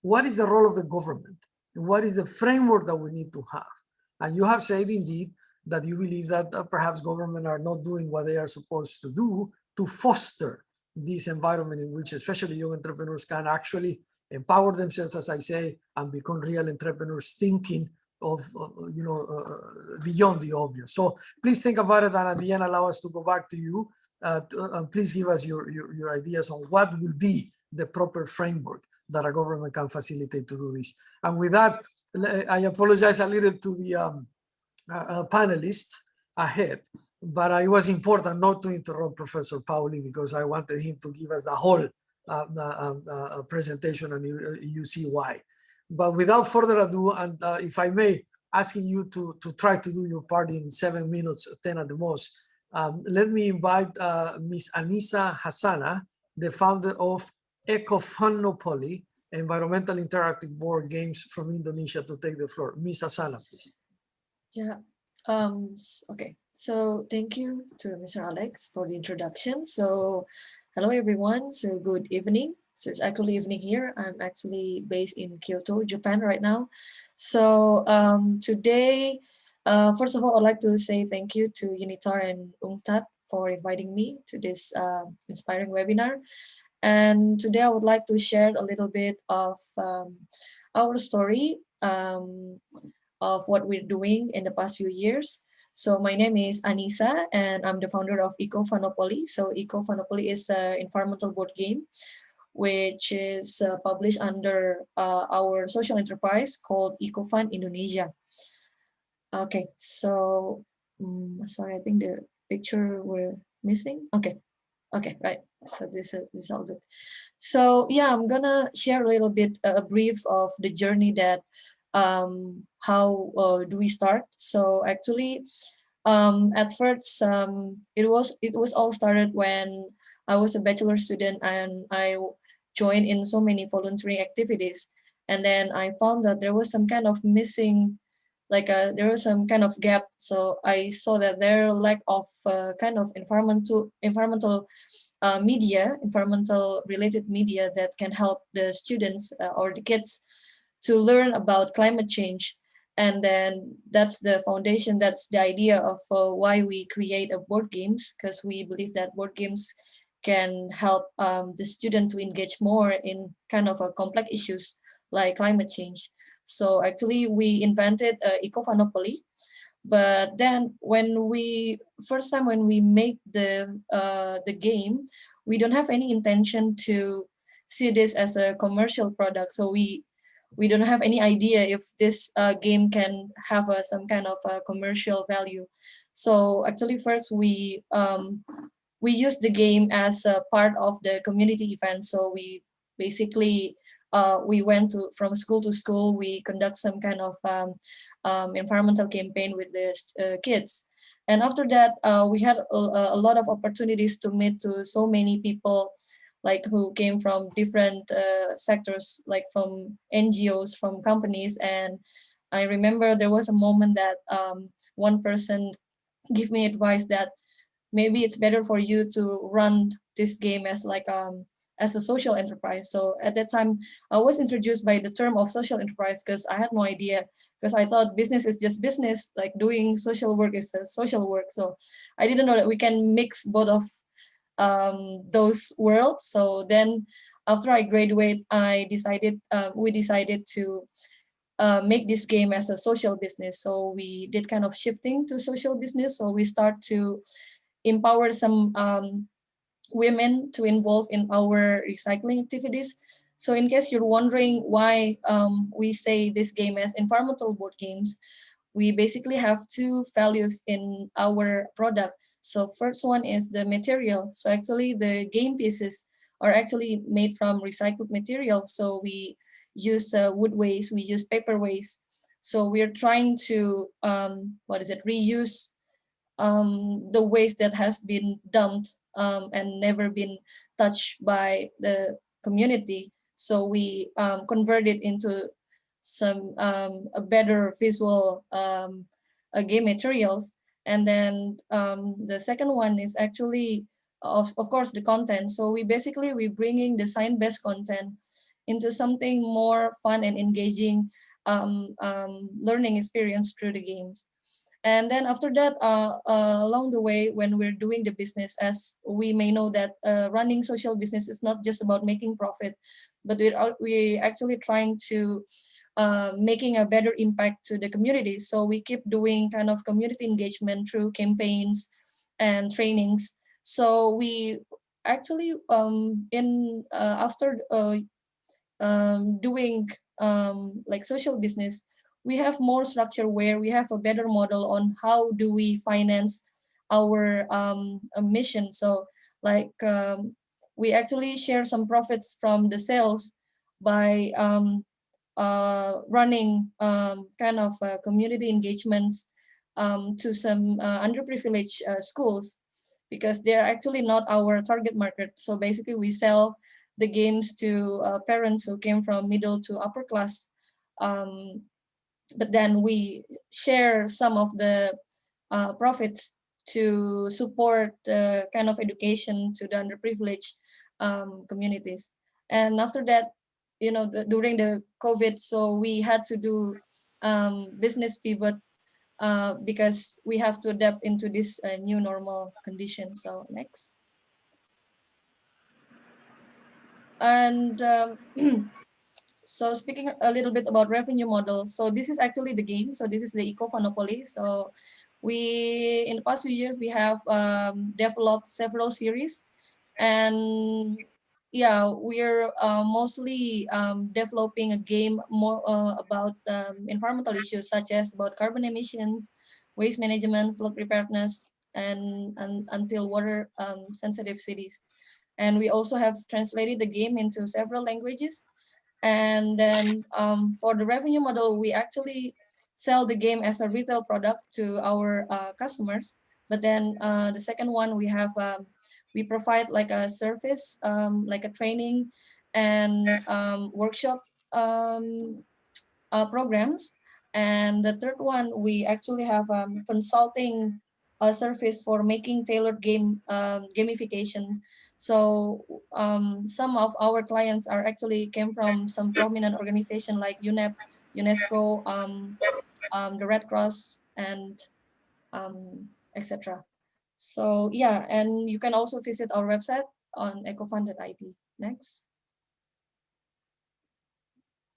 what is the role of the government? What is the framework that we need to have? And you have said indeed that you believe that perhaps government are not doing what they are supposed to do to foster this environment in which especially young entrepreneurs can actually empower themselves, as I say, and become real entrepreneurs thinking of, beyond the obvious. So please think about it, and at the end, allow us to go back to you. Please give us your ideas on what will be the proper framework that a government can facilitate to do this. And with that, I apologize a little to the panelists ahead, but it was important not to interrupt Professor Pauli because I wanted him to give us the whole presentation, and you see why. But without further ado, and if I may, asking you to try to do your part in 7 minutes, 10 at the most, let me invite Ms. Anissa Hassana, the founder of Ecofunopoly, environmental interactive board games from Indonesia, to take the floor. Ms. Hassana, please. Yeah. Okay. So thank you to Mr. Alex for the introduction. So hello, everyone. So good evening. So it's actually evening here. I'm actually based in Kyoto, Japan right now. So today, first of all, I'd like to say thank you to UNITAR and UNCTAD for inviting me to this inspiring webinar. And today I would like to share a little bit of our story of what we're doing in the past few years. So my name is Anissa, and I'm the founder of Ecofunopoly. So Ecofunopoly is an environmental board game, which is published under our social enterprise called EcoFun Indonesia. Okay, so sorry, I think the picture we're missing. Okay, right. So this is all good. So yeah, I'm gonna share a little bit, a brief of the journey that how do we start. So actually, at first, it was all started when I was a bachelor student and I joined in so many volunteering activities, and then I found that there was some kind of missing, like there was some kind of gap. So I saw that there lack of kind of environmental media, environmental related media that can help the students or the kids to learn about climate change. And then that's the foundation, that's the idea of why we create a board games, because we believe that board games can help the student to engage more in kind of complex issues like climate change. So actually we invented Ecofunopoly, but then when we make the game, we don't have any intention to see this as a commercial product. So we don't have any idea if this game can have some kind of commercial value. So actually first we use the game as a part of the community event. So we basically we went from school to school. We conduct some kind of environmental campaign with the kids. And after that, we had a lot of opportunities to meet to so many people, like who came from different sectors, like from NGOs, from companies. And I remember there was a moment that one person gave me advice that maybe it's better for you to run this game as like as a social enterprise. So at that time, I was introduced by the term of social enterprise because I had no idea, because I thought business is just business, like doing social work is a social work. So I didn't know that we can mix both of those worlds. So then after I graduate, we decided to make this game as a social business. So we did kind of shifting to social business. So we start to empower some women to involve in our recycling activities. So in case you're wondering why we say this game as environmental board games, we basically have two values in our product. So first one is the material. So actually the game pieces are actually made from recycled material. So we use wood waste, we use paper waste. So we're trying to, reuse the waste that has been dumped and never been touched by the community. So we convert it into some a better visual game materials. And then the second one is actually, of course, the content. So we bringing the science-based content into something more fun and engaging learning experience through the games. And then after that, along the way, when we're doing the business, as we may know that running social business is not just about making profit, but we actually trying to making a better impact to the community. So we keep doing kind of community engagement through campaigns and trainings. So we actually after doing like social business, we have more structure where we have a better model on how do we finance our mission. So like we actually share some profits from the sales by running kind of community engagements to some underprivileged schools, because they're actually not our target market. So basically we sell the games to parents who came from middle to upper class. But then we share some of the profits to support the kind of education to the underprivileged communities. And after that, during the COVID, so we had to do business pivot because we have to adapt into this new normal condition. So next. And so speaking a little bit about revenue model, so this is actually the game. So this is the Eco-Monopoly. So we, in the past few years, we have developed several series, and yeah, we're mostly developing a game more about environmental issues, such as about carbon emissions, waste management, flood preparedness, and until water sensitive cities. And we also have translated the game into several languages. And then for the revenue model, we actually sell the game as a retail product to our customers. But then the second one, we provide like a service, like a training and workshop programs. And the third one, we actually have consulting service for making tailored gamification. So some of our clients are actually came from some prominent organization like UNEP, UNESCO, the Red Cross, and etc. So yeah, and you can also visit our website on ecofund.id. Next.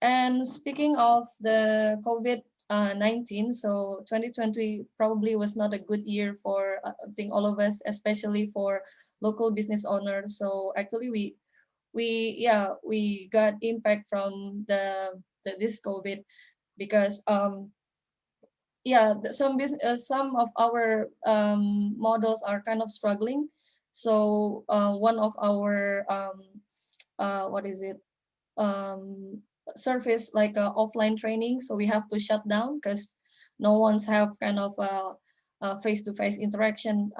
And speaking of the COVID-19, so 2020 probably was not a good year for I think all of us, especially for local business owners. So actually we got impact from this COVID, because some of our models are kind of struggling. So one of our service like offline training, so we have to shut down because no one's have kind of face-to-face interaction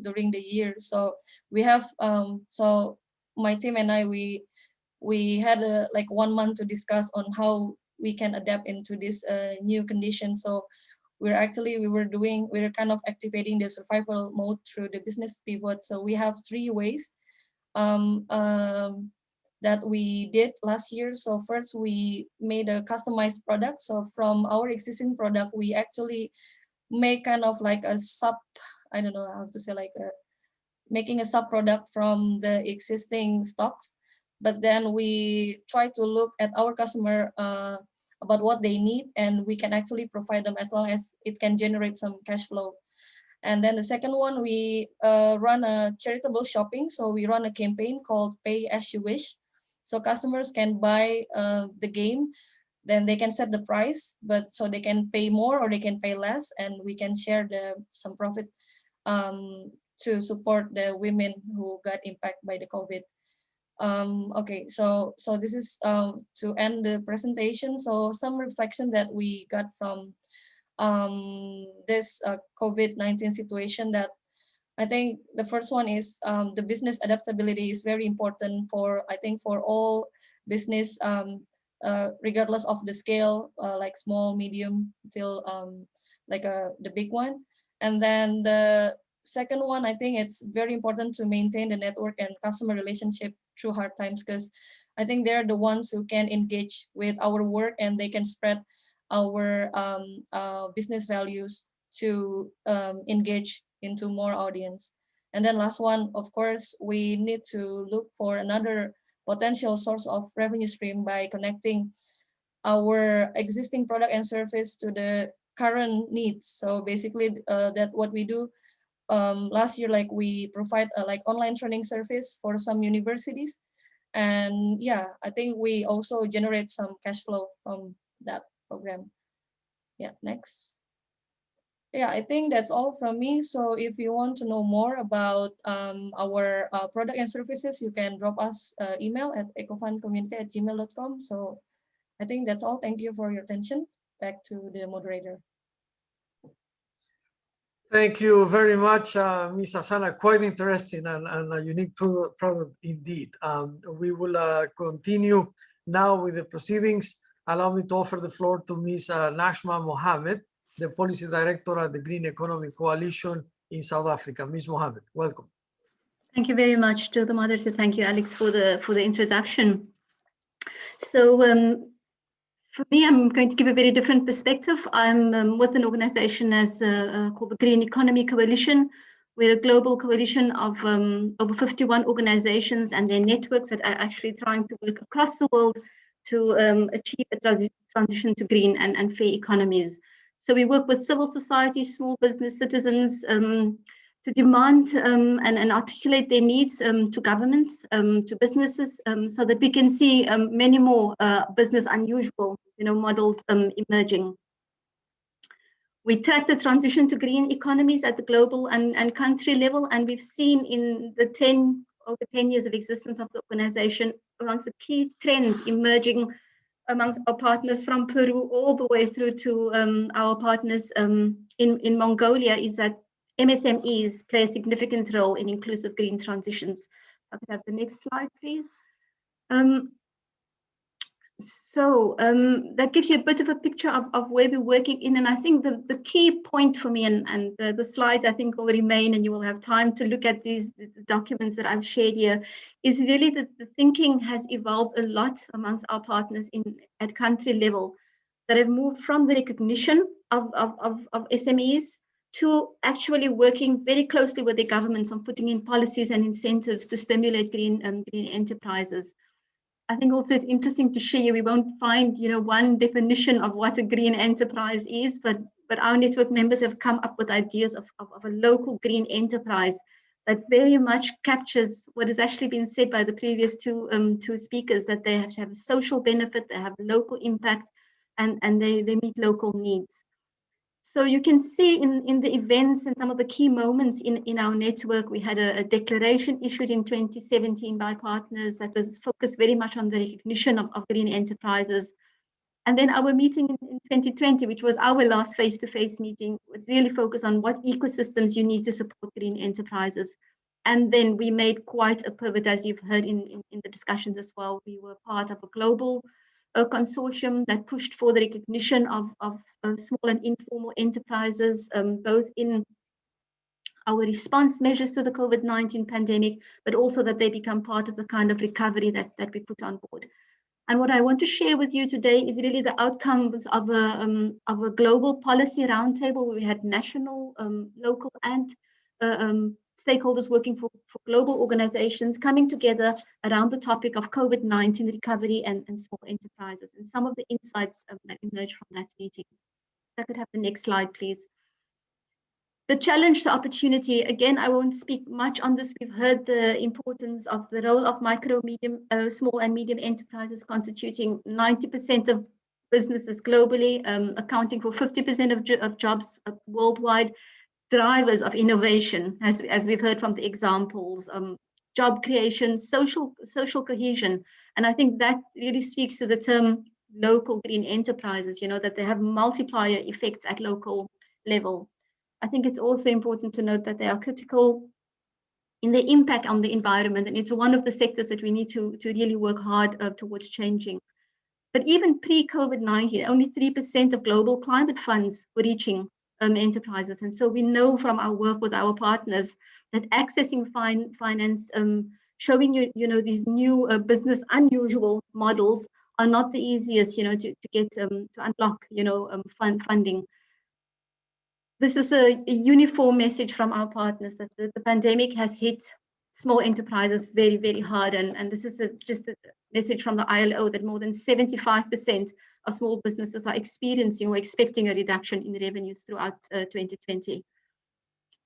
during the year. So we have so my team and I, we had like 1 month to discuss on how we can adapt into this new condition. So we were kind of activating the survival mode through the business pivot. So we have 3 ways that we did last year. So first, we made a customized product. So from our existing product, we actually make kind of like a I don't know how to say, like making a sub product from the existing stocks. But then we try to look at our customer about what they need, and we can actually provide them as long as it can generate some cash flow. And then the second one, we run a charitable shopping. So we run a campaign called Pay As You Wish. So customers can buy the game, then they can set the price, but so they can pay more or they can pay less, and we can share some profit to support the women who got impacted by the COVID. Okay, so this is to end the presentation. So some reflection that we got from this COVID-19 situation, that I think the first one is the business adaptability is very important for, I think, for all business, regardless of the scale, like small, medium, till like the big one. And then the second one, I think it's very important to maintain the network and customer relationship through hard times, because I think they're the ones who can engage with our work and they can spread our business values to engage into more audience. And then last one, of course, we need to look for another potential source of revenue stream by connecting our existing product and service to the current needs. So basically that what we do last year, like we provide a like online training service for some universities. And yeah, I think we also generate some cash flow from that program. Yeah, next. Yeah, I think that's all from me. So if you want to know more about our product and services, you can drop us email at ecofundcommunity@gmail.com. So I think that's all. Thank you for your attention. Back to the moderator. Thank you very much, Ms. Asana. Quite interesting and a unique product indeed. We will continue now with the proceedings. Allow me to offer the floor to Ms. Nashma Mohammed, the Policy Director at the Green Economy Coalition in South Africa. Ms. Mohammed, welcome. Thank you very much to the moderator. Thank you, Alex, for the introduction. So for me, I'm going to give a very different perspective. I'm with an organization called the Green Economy Coalition. We're a global coalition of over 51 organizations and their networks that are actually trying to work across the world to achieve a transition to green and fair economies. So we work with civil society, small business, citizens, to demand and articulate their needs to governments, to businesses, so that we can see many more business unusual, models emerging. We track the transition to green economies at the global and country level, and we've seen in the over 10 years of existence of the organization, amongst the key trends emerging amongst our partners from Peru all the way through to our partners in Mongolia, is that MSMEs play a significant role in inclusive green transitions. I could have the next slide, please. That gives you a bit of a picture of where we're working in. And I think the key point for me, and the slides I think will remain, and you will have time to look at the documents that I've shared here, is really that the thinking has evolved a lot amongst our partners at country level, that have moved from the recognition of SMEs to actually working very closely with their governments on putting in policies and incentives to stimulate green enterprises. I think also it's interesting to share, we won't find one definition of what a green enterprise is, but our network members have come up with ideas of a local green enterprise that very much captures what has actually been said by the previous two speakers, that they have to have a social benefit, they have local impact, and they meet local needs. So you can see in the events and some of the key moments in our network, we had a declaration issued in 2017 by partners that was focused very much on the recognition of green enterprises. And then our meeting in 2020, which was our last face-to-face meeting, was really focused on what ecosystems you need to support green enterprises. And then we made quite a pivot, as you've heard in the discussions as well. We were part of a global consortium that pushed for the recognition of small and informal enterprises, both in our response measures to the COVID-19 pandemic, but also that they become part of the kind of recovery that we put on board. And what I want to share with you today is really the outcomes of a global policy roundtable where we had national, local, and stakeholders working for global organizations coming together around the topic of COVID-19 recovery and small enterprises, and some of the insights that emerged from that meeting. If I could have the next slide, please. The challenge to opportunity, again, I won't speak much on this. We've heard the importance of the role of micro, medium, small and medium enterprises constituting 90% of businesses globally, accounting for 50% of jobs worldwide, drivers of innovation, as we've heard from the examples, job creation, social cohesion. And I think that really speaks to the term local green enterprises, that they have multiplier effects at local level. I think it's also important to note that they are critical in the impact on the environment, and it's one of the sectors that we need to really work hard towards changing. But even pre-COVID-19, only 3% of global climate funds were reaching enterprises. And so we know from our work with our partners that accessing finance, showing these new business unusual models are not the easiest, to get to unlock, funding. This is a uniform message from our partners that the pandemic has hit small enterprises very, very hard. And this is just a message from the ILO that more than 75% of small businesses are experiencing or expecting a reduction in revenues throughout 2020.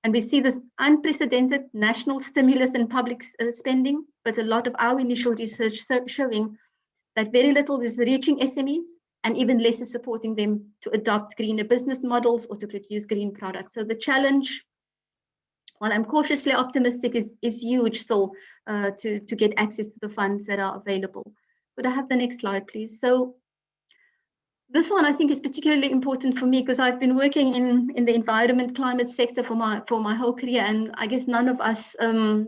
And we see this unprecedented national stimulus and public spending, but a lot of our initial research showing that very little is reaching SMEs, and even less is supporting them to adopt greener business models or to produce green products. So the challenge, while I'm cautiously optimistic, is huge still to get access to the funds that are available. Could I have the next slide, please? So this one I think is particularly important for me because I've been working in the environment climate sector for my whole career, and I guess none of us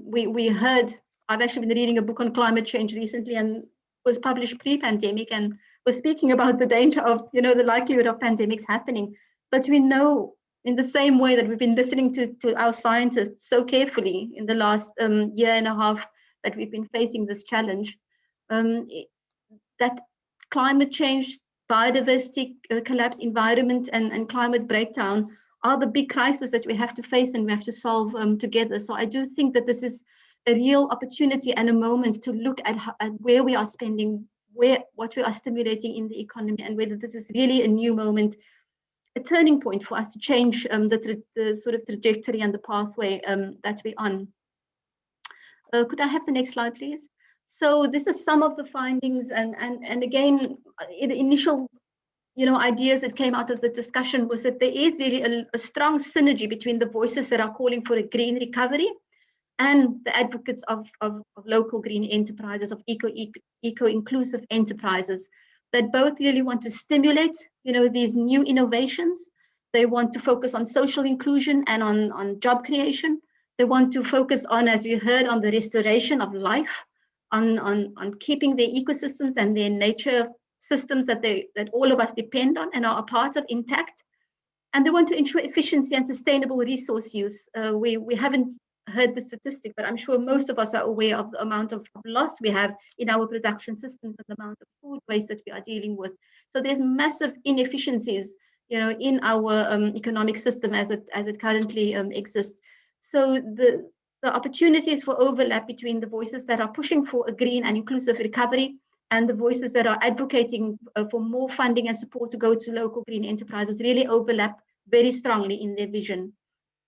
we heard. I've actually been reading a book on climate change recently, and was published pre-pandemic, and was speaking about the danger of the likelihood of pandemics happening. But we know in the same way that we've been listening to our scientists so carefully in the last year and a half that we've been facing this challenge, that climate change, biodiversity collapse, environment and climate breakdown are the big crises that we have to face and we have to solve together. So I do think that this is a real opportunity and a moment to look at where we are spending, what we are stimulating in the economy, and whether this is really a new moment, a turning point for us to change the sort of trajectory and the pathway that we're on. Could I have the next slide, please? So this is some of the findings, and again, the initial ideas that came out of the discussion was that there is really a strong synergy between the voices that are calling for a green recovery and the advocates of local green enterprises, of eco-inclusive enterprises, that both really want to stimulate these new innovations. They want to focus on social inclusion and on job creation. They want to focus on, as we heard, on the restoration of life, on keeping their ecosystems and their nature systems that all of us depend on and are a part of intact. And they want to ensure efficiency and sustainable resource use. We haven't heard the statistic, but I'm sure most of us are aware of the amount of loss we have in our production systems and the amount of food waste that we are dealing with. So there's massive inefficiencies, in our economic system as it currently exists. So the opportunities for overlap between the voices that are pushing for a green and inclusive recovery and the voices that are advocating for more funding and support to go to local green enterprises really overlap very strongly in their vision.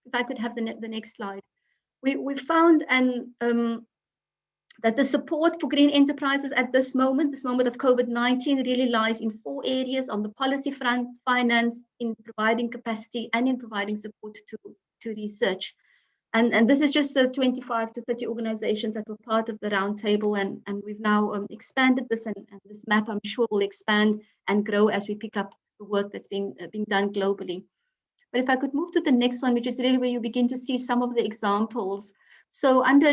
If I could have the next slide. We found that the support for green enterprises at this moment of COVID-19 really lies in 4 areas: on the policy front, finance, in providing capacity, and in providing support to research. And this is just 25 to 30 organizations that were part of the roundtable, and we've now expanded this, and this map I'm sure will expand and grow as we pick up the work that's being done globally. But if I could move to the next one, which is really where you begin to see some of the examples. So under,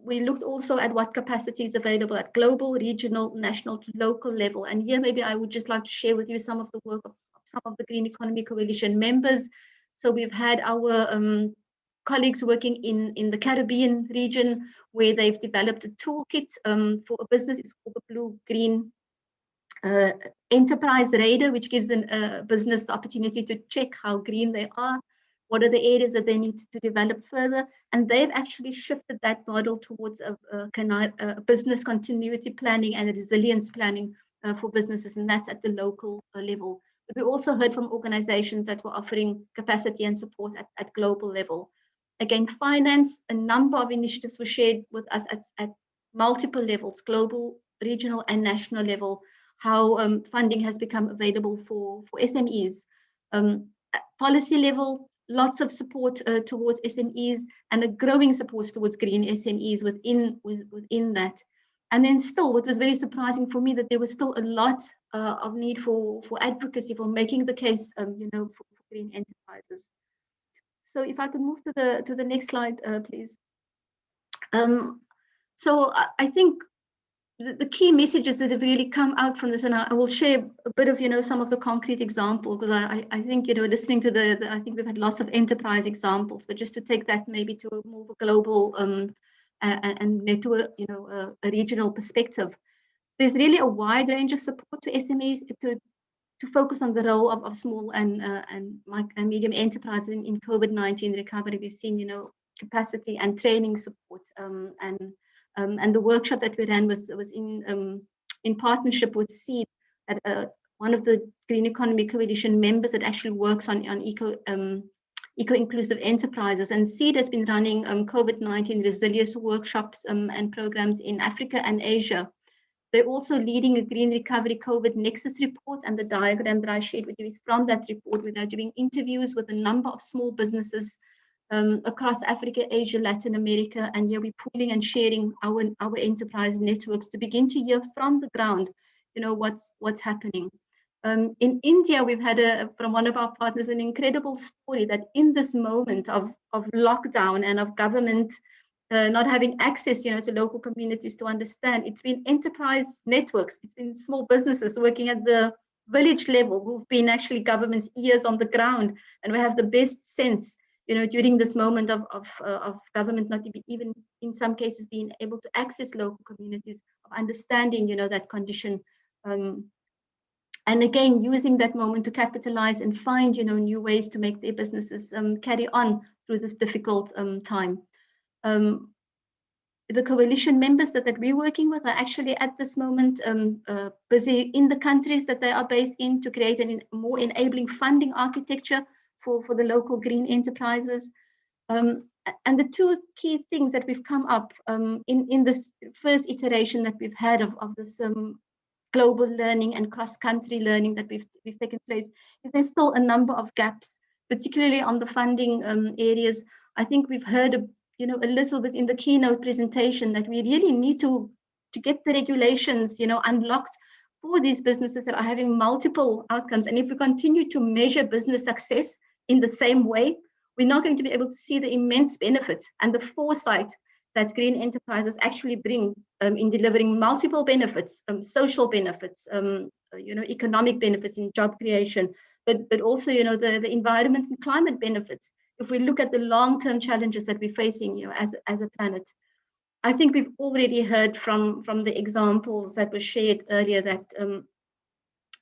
we looked also at what capacity is available at global, regional, national to local level. And here, maybe I would just like to share with you some of the work of some of the Green Economy Coalition members. So we've had our colleagues working in the Caribbean region, where they've developed a toolkit for a business. It's called the Blue Green Enterprise Radar, which gives a business the opportunity to check how green they are, what are the areas that they need to develop further. And they've actually shifted that model towards a business continuity planning and a resilience planning for businesses, and that's at the local level. we also heard from organizations that were offering capacity and support at global level. Again, finance, a number of initiatives were shared with us at multiple levels, global, regional, and national level, how funding has become available for SMEs. At policy level, lots of support towards SMEs and a growing support towards green SMEs within that. And then still, what was very surprising for me, that there was still a lot of need for advocacy, for making the case, for green enterprises. So if I could move to the next slide, please. So I think the key messages that have really come out from this, and I will share a bit of, some of the concrete examples, because I think, listening to I think we've had lots of enterprise examples, but just to take that maybe to a more global and network, a regional perspective. There's really a wide range of support to SMEs to focus on the role of small and medium enterprises in COVID-19 recovery. We've seen, capacity and training support, and the workshop that we ran was in partnership with Seed, at one of the Green Economy Coalition members that actually works on eco-inclusive enterprises. And Seed has been running COVID-19 resilience workshops and programs in Africa and Asia. They're also leading a Green Recovery COVID Nexus report, and the diagram that I shared with you is from that report, where they're doing interviews with a number of small businesses across Africa, Asia, Latin America, and we're pooling and sharing our enterprise networks to begin to hear from the ground, what's happening. In India, we've had from one of our partners an incredible story that in this moment of lockdown and of government not having access, to local communities to understand, it's been enterprise networks, it's been small businesses working at the village level who've been actually government's ears on the ground, and we have the best sense, during this moment of government not even in some cases being able to access local communities, of understanding, that condition, and again using that moment to capitalize and find, new ways to make their businesses carry on through this difficult time. The coalition members that we're working with are actually at this moment busy in the countries that they are based in to create a more enabling funding architecture for the local green enterprises. And the two key things that we've come up in this first iteration that we've had of this global learning and cross-country learning that we've taken place, is there's still a number of gaps, particularly on the funding areas. I think we've heard a little bit in the keynote presentation that we really need to get the regulations, unlocked for these businesses that are having multiple outcomes. And if we continue to measure business success in the same way, we're not going to be able to see the immense benefits and the foresight that green enterprises actually bring in delivering multiple benefits, social benefits, economic benefits in job creation, but also, the environment and climate benefits. If we look at the long-term challenges that we're facing, as a planet, I think we've already heard from the examples that were shared earlier that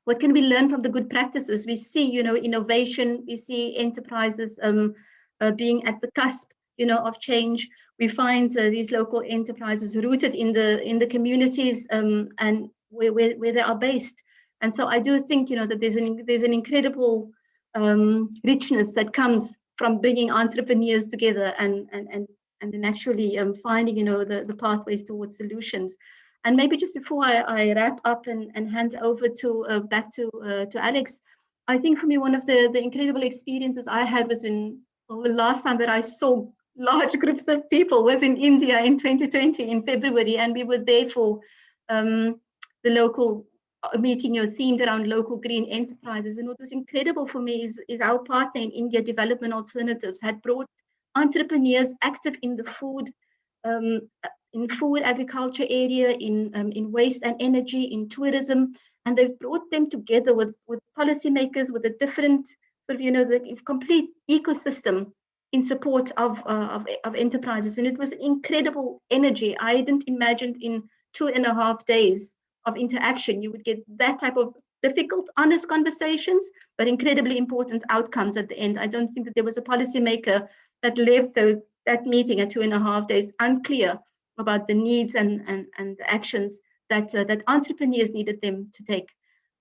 what can we learn from the good practices? We see, innovation. We see enterprises being at the cusp, of change. We find these local enterprises rooted in the communities and where they are based. And so I do think, that there's an incredible richness that comes from bringing entrepreneurs together and then actually finding, the pathways towards solutions. And maybe just before I wrap up and hand over back to Alex, I think for me, one of the incredible experiences I had was when the last time that I saw large groups of people was in India in 2020 in February, and we were there for the local meeting, themed around local green enterprises. And what was incredible for me is our partner in India, Development Alternatives, had brought entrepreneurs active in the food agriculture area, in waste and energy, in tourism, and they've brought them together with policymakers, with a different sort of, the complete ecosystem in support of enterprises. And it was incredible energy. I didn't imagine in 2.5 days of interaction you would get that type of difficult, honest conversations, but incredibly important outcomes at the end. I don't think that there was a policymaker that left that meeting at 2.5 days unclear about the needs and the actions that entrepreneurs needed them to take.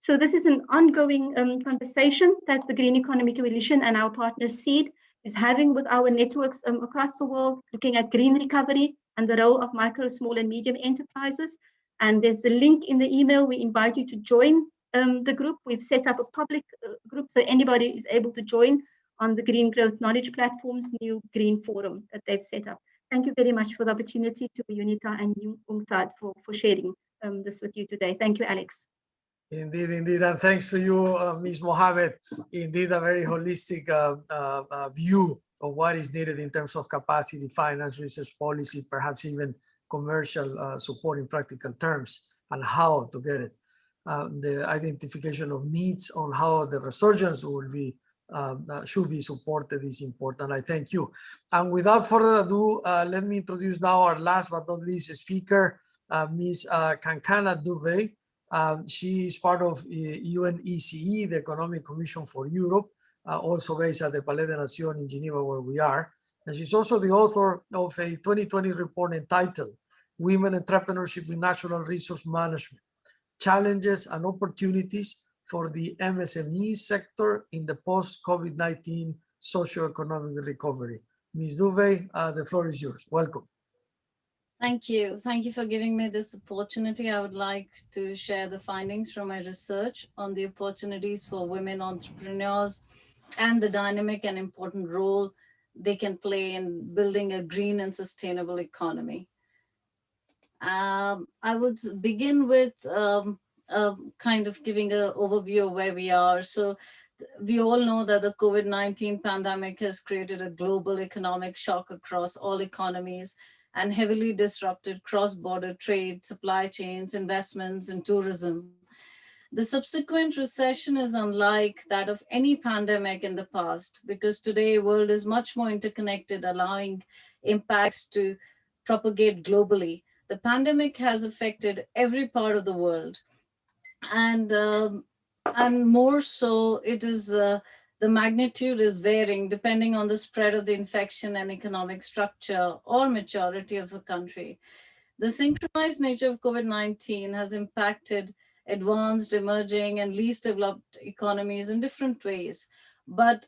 So this is an ongoing conversation that the Green Economy Coalition and our partner SEED is having with our networks across the world, looking at green recovery and the role of micro, small and medium enterprises. And there's a link in the email. We invite you to join the group. We've set up a public group so anybody is able to join on the Green Growth Knowledge Platform's new Green Forum that they've set up. Thank you very much for the opportunity to UNITAR and UNCTAD for sharing this with you today. Thank you, Alex. Indeed, indeed. And thanks to you, Ms. Mohammed. Indeed, a very holistic view of what is needed in terms of capacity, finance, research policy, perhaps even commercial support in practical terms, and how to get it. The identification of needs on how the resurgence will be should be supported is important. I thank you. And without further ado, let me introduce now our last but not least speaker, Ms. Kankana Dubey. She is part of UNECE, the Economic Commission for Europe, also based at the Palais des Nations in Geneva, where we are. And she's also the author of a 2020 report entitled Women Entrepreneurship in Natural Resource Management, Challenges and Opportunities for the MSME sector in the post-COVID-19 socioeconomic recovery. Ms. Dubey, the floor is yours. Welcome. Thank you. Thank you for giving me this opportunity. I would like to share the findings from my research on the opportunities for women entrepreneurs and the dynamic and important role they can play in building a green and sustainable economy. I would begin with kind of giving an overview of where we are. So we all know that the COVID-19 pandemic has created a global economic shock across all economies and heavily disrupted cross-border trade, supply chains, investments, and tourism. The subsequent recession is unlike that of any pandemic in the past, because today the world is much more interconnected, allowing impacts to propagate globally. The pandemic has affected every part of the world, and more so, it is the magnitude is varying depending on the spread of the infection and economic structure or maturity of a country. The synchronized nature of COVID-19 has impacted advanced, emerging, and least developed economies in different ways. But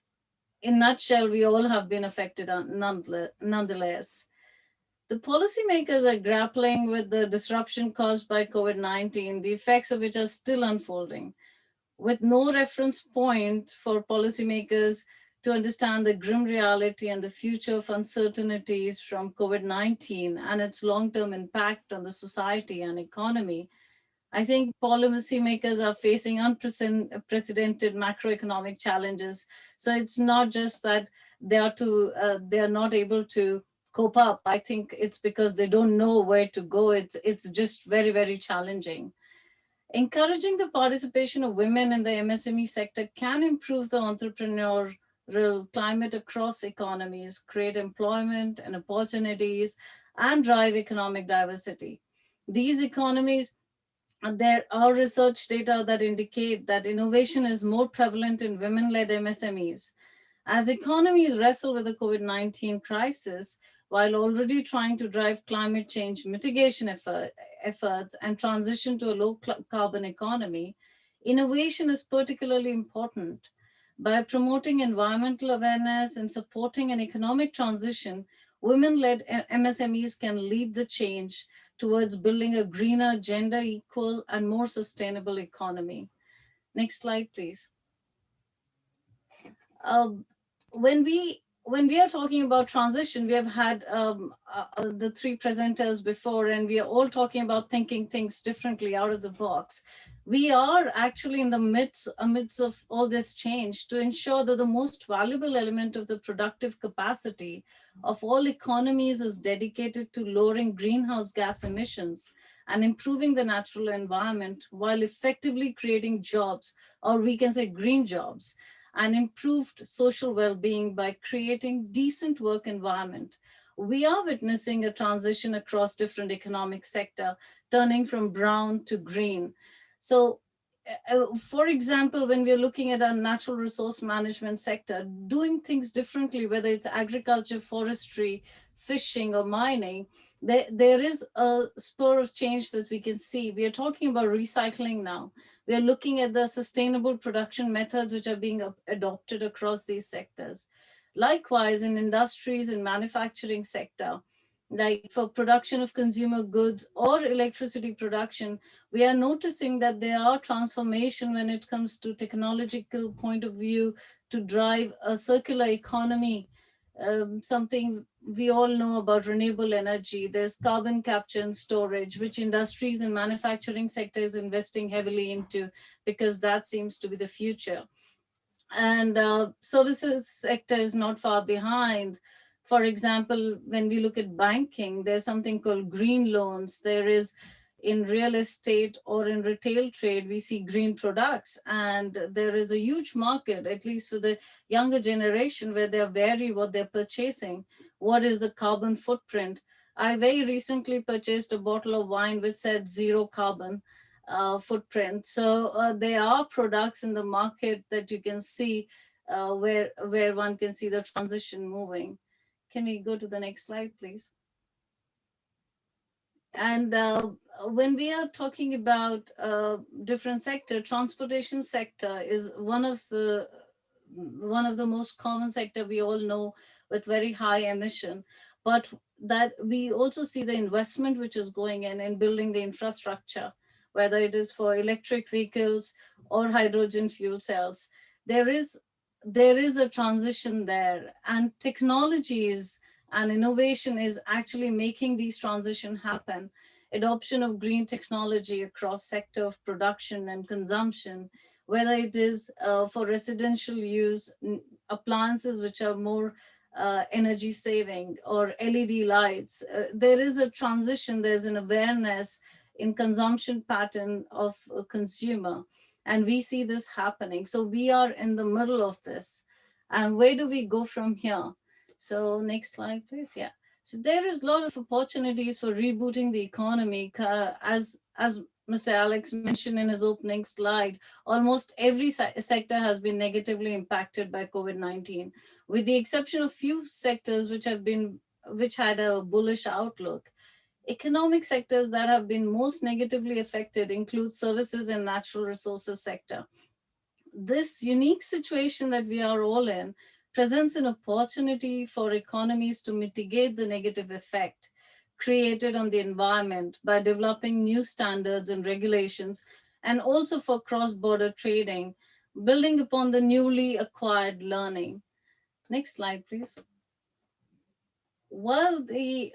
in a nutshell, we all have been affected nonetheless. The policymakers are grappling with the disruption caused by COVID-19, the effects of which are still unfolding, with no reference point for policymakers to understand the grim reality and the future of uncertainties from COVID-19 and its long-term impact on the society and economy. I think policymakers are facing unprecedented macroeconomic challenges. So it's not just that they are not able to cope up. I think it's because they don't know where to go. It's just very, very challenging. Encouraging the participation of women in the MSME sector can improve the entrepreneurial climate across economies, create employment and opportunities, and drive economic diversity. These economies, there are research data that indicate that innovation is more prevalent in women-led MSMEs. As economies wrestle with the COVID-19 crisis, while already trying to drive climate change mitigation efforts and transition to a low carbon economy, innovation is particularly important. By promoting environmental awareness and supporting an economic transition, women-led MSMEs can lead the change towards building a greener, gender equal, and more sustainable economy. Next slide, please. When we are talking about transition, we have had the three presenters before, and we are all talking about thinking things differently out of the box. We are actually in the midst of all this change to ensure that the most valuable element of the productive capacity of all economies is dedicated to lowering greenhouse gas emissions and improving the natural environment while effectively creating jobs, or we can say green jobs, and improved social well-being by creating decent work environment. We are witnessing a transition across different economic sector, turning from brown to green. So, for example, when we're looking at our natural resource management sector, doing things differently, whether it's agriculture, forestry, fishing, or mining, There is a spur of change that we can see. We are talking about recycling now. We are looking at the sustainable production methods which are being adopted across these sectors. Likewise, in industries and manufacturing sector, like for production of consumer goods or electricity production, we are noticing that there are transformation when it comes to technological point of view to drive a circular economy. Something we all know about renewable energy. There's carbon capture and storage, which industries and manufacturing sector is investing heavily into, because that seems to be the future. And services sector is not far behind. For example, when we look at banking, there's something called green loans. There is in real estate or in retail trade, we see green products. And there is a huge market, at least for the younger generation, where they vary what they're purchasing. What is the carbon footprint? I very recently purchased a bottle of wine which said 0 carbon footprint. So there are products in the market that you can see where one can see the transition moving. Can we go to the next slide, please? And when we are talking about different sector, transportation sector is one of the most common sector we all know, with very high emission. But that we also see the investment which is going in building the infrastructure, whether it is for electric vehicles or hydrogen fuel cells. There is a transition there, and technologies and innovation is actually making these transitions happen. Adoption of green technology across sector of production and consumption, whether it is for residential use, appliances which are more energy saving, or LED lights. There is a transition, there's an awareness in consumption pattern of a consumer. And we see this happening. So we are in the middle of this. And where do we go from here? So next slide, please. Yeah. So there is a lot of opportunities for rebooting the economy. As Mr. Alex mentioned in his opening slide, almost every sector has been negatively impacted by COVID-19, with the exception of few sectors which had a bullish outlook. Economic sectors that have been most negatively affected include services and natural resources sector. This unique situation that we are all in presents an opportunity for economies to mitigate the negative effect created on the environment by developing new standards and regulations, and also for cross-border trading, building upon the newly acquired learning. Next slide, please. While the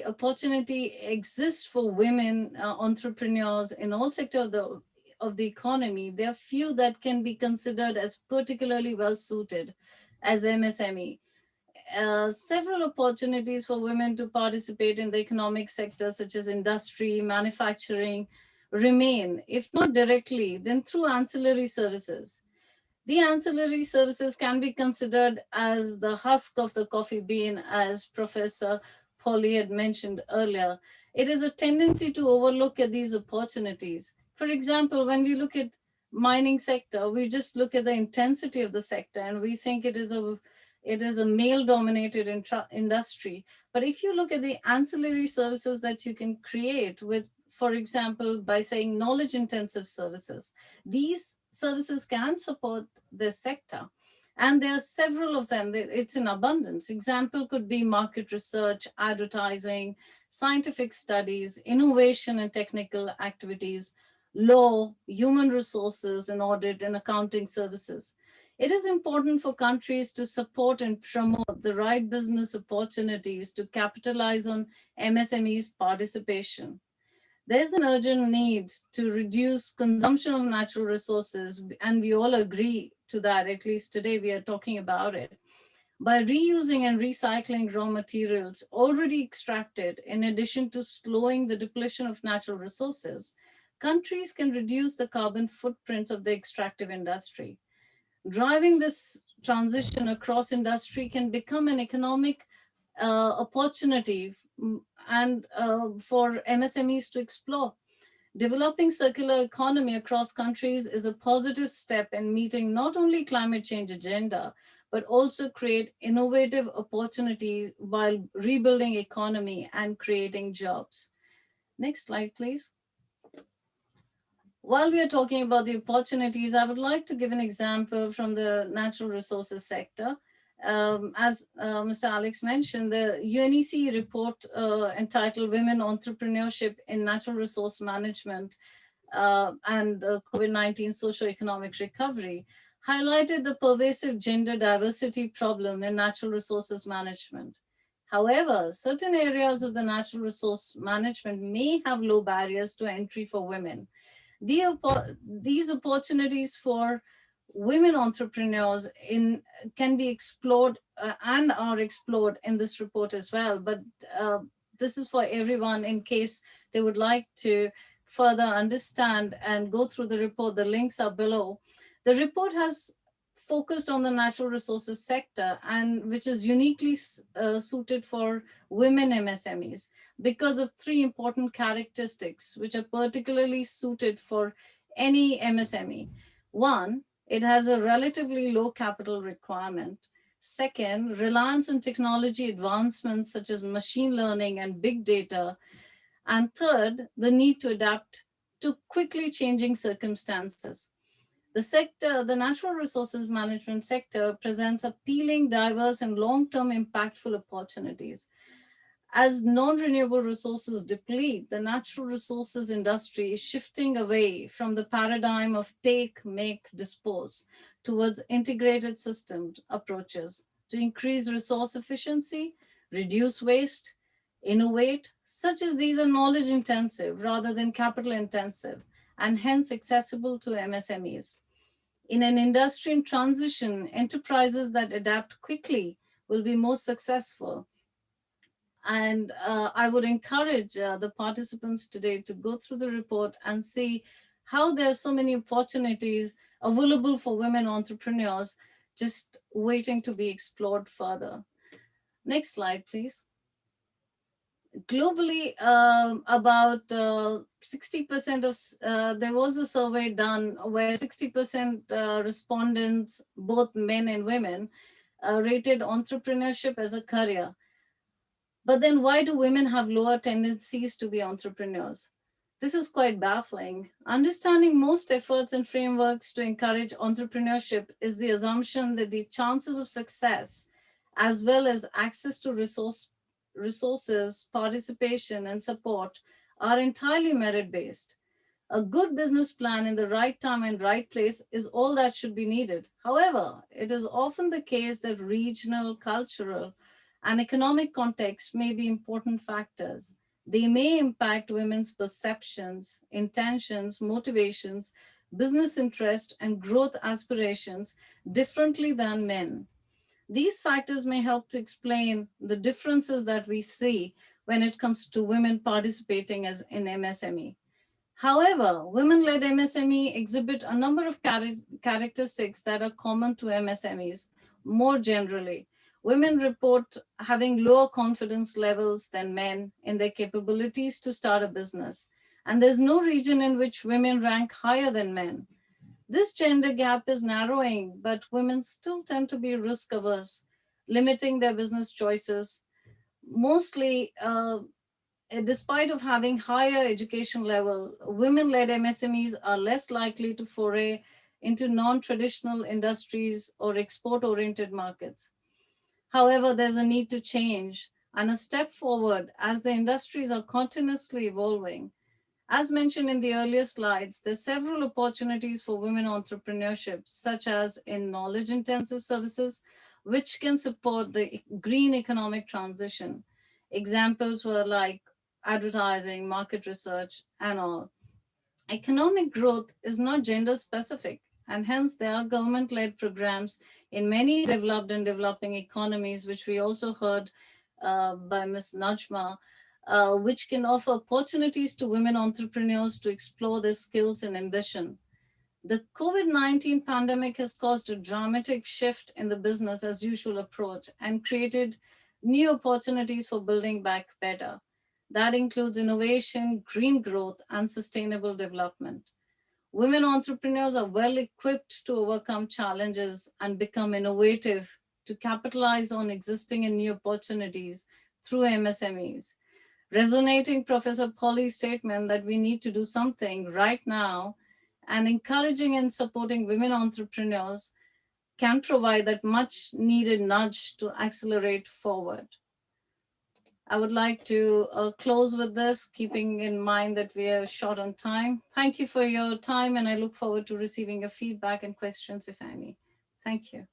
opportunity exists for women entrepreneurs in all sectors of the economy, there are few that can be considered as particularly well suited as MSME. Several opportunities for women to participate in the economic sector, such as industry, manufacturing, remain, if not directly, then through ancillary services. The ancillary services can be considered as the husk of the coffee bean, as Professor Polly had mentioned earlier. It is a tendency to overlook at these opportunities. For example, when we look at mining sector, we just look at the intensity of the sector and we think it is a male-dominated industry. But if you look at the ancillary services that you can create with, for example, by saying knowledge-intensive services, these services can support this sector. And there are several of them, it's in abundance. Example could be market research, advertising, scientific studies, innovation and technical activities, law, human resources and audit and accounting services. It is important for countries to support and promote the right business opportunities to capitalize on MSMEs' participation. There's an urgent need to reduce consumption of natural resources, and we all agree to that, at least today we are talking about it. By reusing and recycling raw materials already extracted, in addition to slowing the depletion of natural resources, countries can reduce the carbon footprints of the extractive industry. Driving this transition across industry can become an economic opportunity and for MSMEs to explore. Developing circular economy across countries is a positive step in meeting not only climate change agenda, but also create innovative opportunities while rebuilding economy and creating jobs. Next slide, please. While we are talking about the opportunities, I would like to give an example from the natural resources sector. As Mr. Alex mentioned, the UNEC report entitled Women Entrepreneurship in Natural Resource Management and COVID-19 Socioeconomic Recovery highlighted the pervasive gender diversity problem in natural resources management. However, certain areas of the natural resource management may have low barriers to entry for women. These opportunities for women entrepreneurs can be explored and are explored in this report as well. But this is for everyone in case they would like to further understand and go through the report. The links are below. The report has focused on the natural resources sector, and which is uniquely suited for women MSMEs because of three important characteristics which are particularly suited for any MSME. One, it has a relatively low capital requirement. Second, reliance on technology advancements such as machine learning and big data. And third, the need to adapt to quickly changing circumstances. The natural resources management sector presents appealing, diverse, and long-term impactful opportunities. As non-renewable resources deplete, the natural resources industry is shifting away from the paradigm of take, make, dispose towards integrated systems approaches to increase resource efficiency, reduce waste, innovate, such as these are knowledge intensive rather than capital intensive, and hence accessible to MSMEs. In an industry in transition, enterprises that adapt quickly will be most successful. And I would encourage the participants today to go through the report and see how there are so many opportunities available for women entrepreneurs just waiting to be explored further. Next slide, please. Globally, about 60% of, there was a survey done where 60% respondents, both men and women, rated entrepreneurship as a career. But then why do women have lower tendencies to be entrepreneurs? This is quite baffling. Understanding most efforts and frameworks to encourage entrepreneurship is the assumption that the chances of success, as well as access to resources, participation, and support are entirely merit-based. A good business plan in the right time and right place is all that should be needed. However, it is often the case that regional, cultural, and economic context may be important factors. They may impact women's perceptions, intentions, motivations, business interest, and growth aspirations differently than men. These factors may help to explain the differences that we see when it comes to women participating as in MSME. However, women-led MSME exhibit a number of characteristics that are common to MSMEs. More generally, women report having lower confidence levels than men in their capabilities to start a business. And there's no region in which women rank higher than men. This gender gap is narrowing, but women still tend to be risk averse, limiting their business choices. Mostly, despite of having higher education level, women-led MSMEs are less likely to foray into non-traditional industries or export-oriented markets. However, there's a need to change and a step forward as the industries are continuously evolving. As mentioned in the earlier slides, there's several opportunities for women entrepreneurship, such as in knowledge-intensive services, which can support the green economic transition. Examples were like advertising, market research, and all. Economic growth is not gender specific, and hence there are government-led programs in many developed and developing economies, which we also heard by Ms. Najma, which can offer opportunities to women entrepreneurs to explore their skills and ambition. The COVID-19 pandemic has caused a dramatic shift in the business as usual approach and created new opportunities for building back better. That includes innovation, green growth, and sustainable development. Women entrepreneurs are well equipped to overcome challenges and become innovative to capitalize on existing and new opportunities through MSMEs. Resonating Professor Pauli's statement that we need to do something right now, and encouraging and supporting women entrepreneurs can provide that much needed nudge to accelerate forward. I would like to close with this, keeping in mind that we are short on time. Thank you for your time, and I look forward to receiving your feedback and questions, if any. Thank you.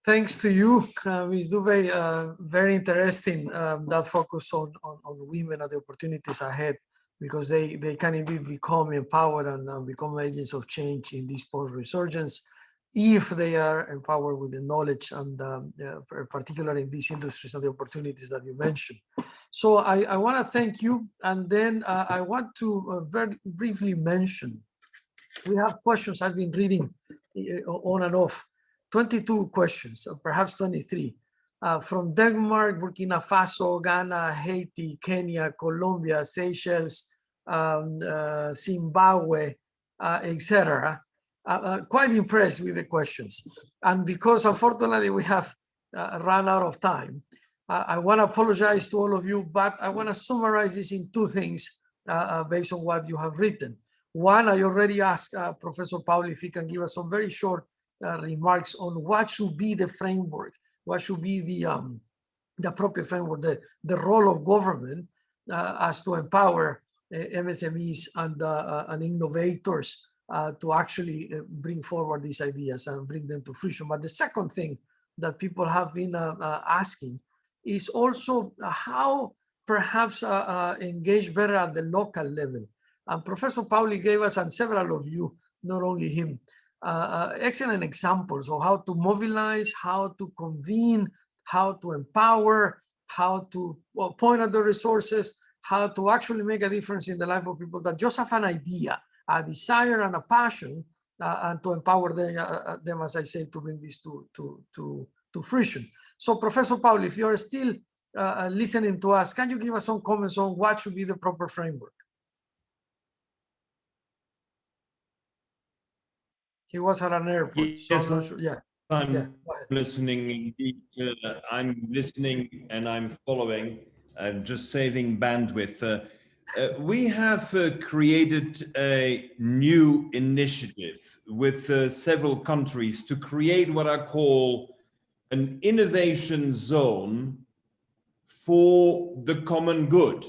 Thanks to you, Ms. Dubey. Very interesting, that focus on women and the opportunities ahead, because they can indeed become empowered and become agents of change in this post-resurgence if they are empowered with the knowledge and particularly in these industries and the opportunities that you mentioned. So I want to thank you. And then I want to very briefly mention, we have questions I've been reading on and off. 22 questions, perhaps 23, from Denmark, Burkina Faso, Ghana, Haiti, Kenya, Colombia, Seychelles, Zimbabwe, etc. Quite impressed with the questions. And because unfortunately we have run out of time, I want to apologize to all of you, but I want to summarize this in two things based on what you have written. One, I already asked Professor Pauli if he can give us some very short remarks on what should be the framework, what should be the appropriate framework, the role of government as to empower MSMEs and innovators to actually bring forward these ideas and bring them to fruition. But the second thing that people have been asking is also how perhaps engage better at the local level. And Professor Pauli gave us, and several of you, not only him, excellent examples of how to mobilize, how to convene, how to empower, how to point at the resources, how to actually make a difference in the life of people that just have an idea, a desire and a passion, and to empower them, as I say, to bring this to fruition. So Professor Pauli, if you're still listening to us, can you give us some comments on what should be the proper framework? He was at an airport. Yes, so sure. Yeah. I'm listening. I'm listening and I'm following. I'm just saving bandwidth. We have created a new initiative with several countries to create what I call an innovation zone for the common good.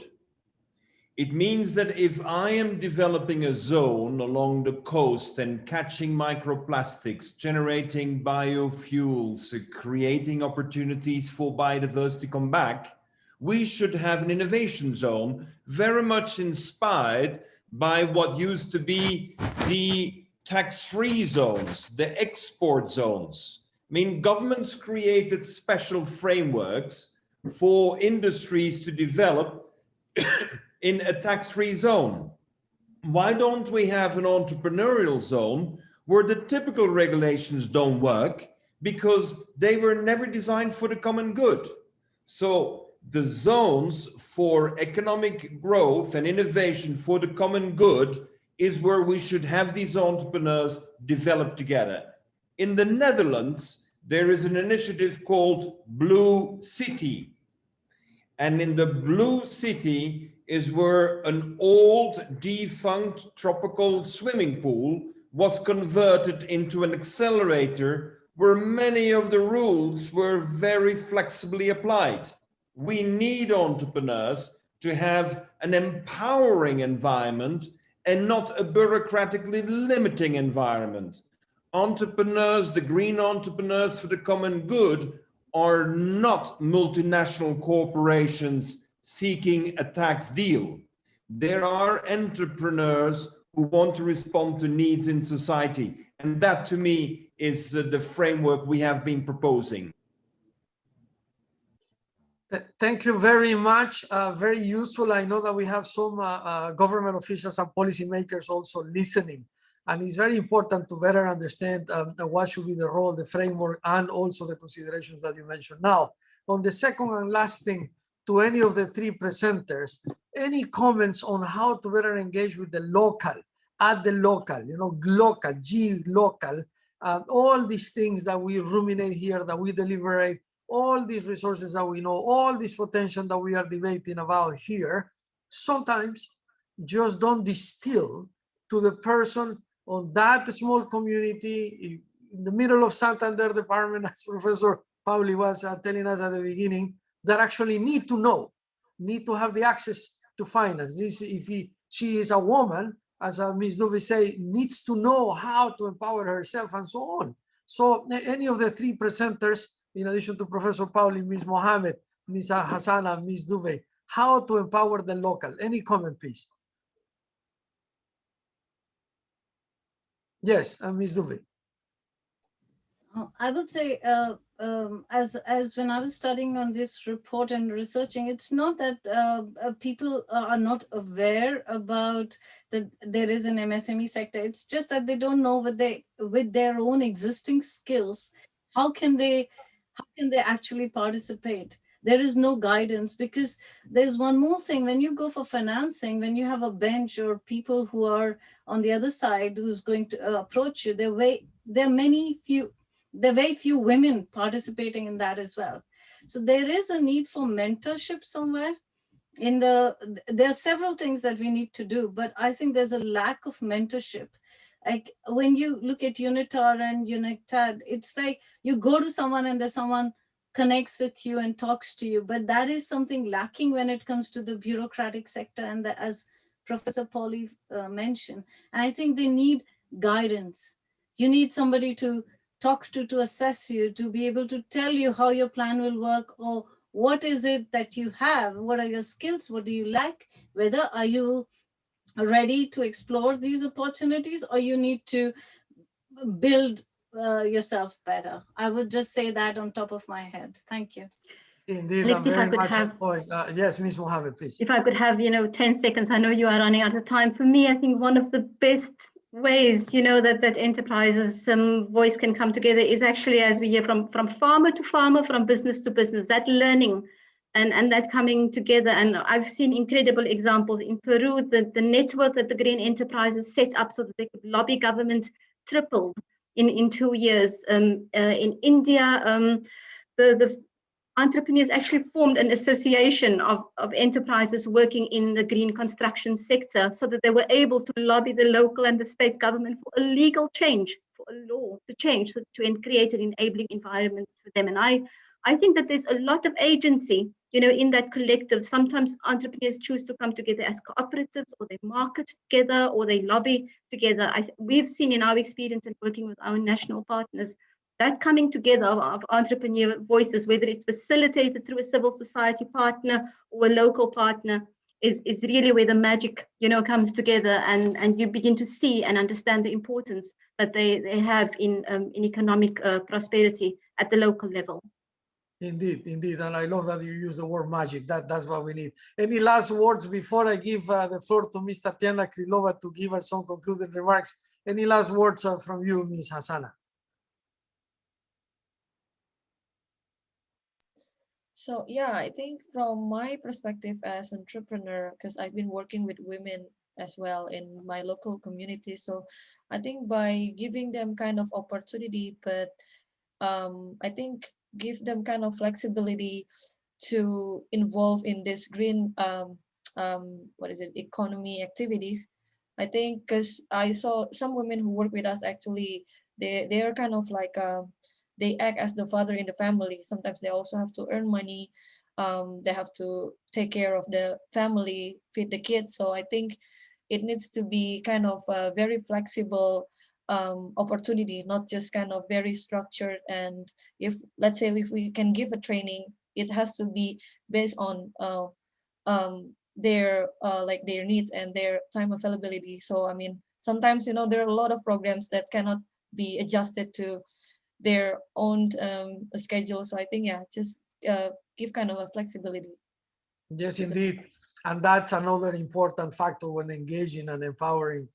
It means that if I am developing a zone along the coast and catching microplastics, generating biofuels, creating opportunities for biodiversity to come back, we should have an innovation zone very much inspired by what used to be the tax-free zones, the export zones. I mean, governments created special frameworks for industries to develop in a tax-free zone. Why don't we have an entrepreneurial zone where the typical regulations don't work because they were never designed for the common good? So the zones for economic growth and innovation for the common good is where we should have these entrepreneurs develop together. In the Netherlands, there is an initiative called Blue City. And in the Blue City is where an old defunct tropical swimming pool was converted into an accelerator where many of the rules were very flexibly applied. We need entrepreneurs to have an empowering environment and not a bureaucratically limiting environment. Entrepreneurs, the green entrepreneurs for the common good, are not multinational corporations seeking a tax deal. There are entrepreneurs who want to respond to needs in society. And that to me is the framework we have been proposing. Thank you very much. Very useful. I know that we have some government officials and policymakers also listening. And it's very important to better understand what should be the role, the framework, and also the considerations that you mentioned. Now, on the second and last thing, to any of the three presenters, any comments on how to better engage with the local, at the local, local, G-local, all these things that we ruminate here, that we deliberate, all these resources that we know, all this potential that we are debating about here, sometimes just don't distill to the person on that small community in the middle of Santander department, as Professor Pauli was telling us at the beginning, that actually need to know, need to have the access to finance. This, if she is a woman, as Ms. Duvey say, needs to know how to empower herself and so on. So any of the three presenters, in addition to Professor Pauli, Ms. Mohammed, Ms. Hassana, Ms. Duvey, how to empower the local? Any comment, please? Yes, Ms. Duvey. I would say, as when I was studying on this report and researching, it's not that people are not aware about that there is an MSME sector. It's just that they don't know with their own existing skills, how can they actually participate? There is no guidance, because there's one more thing. When you go for financing, when you have a bench or people who are on the other side who's going to approach you, there are very few women participating in that as well. So there is a need for mentorship somewhere. There are several things that we need to do, but I think there's a lack of mentorship. Like when you look at UNITAR and UNCTAD, it's like you go to someone and there's someone connects with you and talks to you, but that is something lacking when it comes to the bureaucratic sector, and as Professor Pauli mentioned. And I think they need guidance. You need somebody to talk to assess you, to be able to tell you how your plan will work, or what is it that you have, what are your skills, what do you lack, whether are you ready to explore these opportunities, or you need to build yourself better. I would just say that on top of my head. Thank you. Indeed, Alex, if I very could much have- on point. Yes, Ms. Mohammed, please. If I could have, 10 seconds, I know you are running out of time. For me, I think one of the best ways, that enterprises voice can come together is actually, as we hear, from farmer to farmer, from business to business, that learning and that coming together. And I've seen incredible examples in Peru, the network that the green enterprises set up so that they could lobby government tripled in 2 years. In India, the entrepreneurs actually formed an association of enterprises working in the green construction sector, so that they were able to lobby the local and the state government for a legal change, for a law to change, so to create an enabling environment for them. And I think that there's a lot of agency, in that collective. Sometimes entrepreneurs choose to come together as cooperatives, or they market together, or they lobby together. We've seen in our experience in working with our national partners, that coming together of entrepreneur voices, whether it's facilitated through a civil society partner or a local partner, is really where the magic, comes together, and you begin to see and understand the importance that they have in economic prosperity at the local level. Indeed, and I love that you use the word magic. That's what we need. Any last words before I give the floor to Ms. Tatiana Krylova to give us some concluding remarks? Any last words from you, Ms. Hassana? So yeah, I think from my perspective as an entrepreneur, because I've been working with women as well in my local community. So I think by giving them kind of opportunity, but I think give them kind of flexibility to involve in this green economy activities. I think because I saw some women who work with us, actually they are kind of like they act as the father in the family. Sometimes they also have to earn money. They have to take care of the family, feed the kids. So I think it needs to be kind of a very flexible opportunity, not just kind of very structured. And let's say if we can give a training, it has to be based on their needs and their time availability. So I mean, sometimes there are a lot of programs that cannot be adjusted to their own schedule. So I think just give kind of a flexibility. Yes, indeed. And that's another important factor when engaging and empowering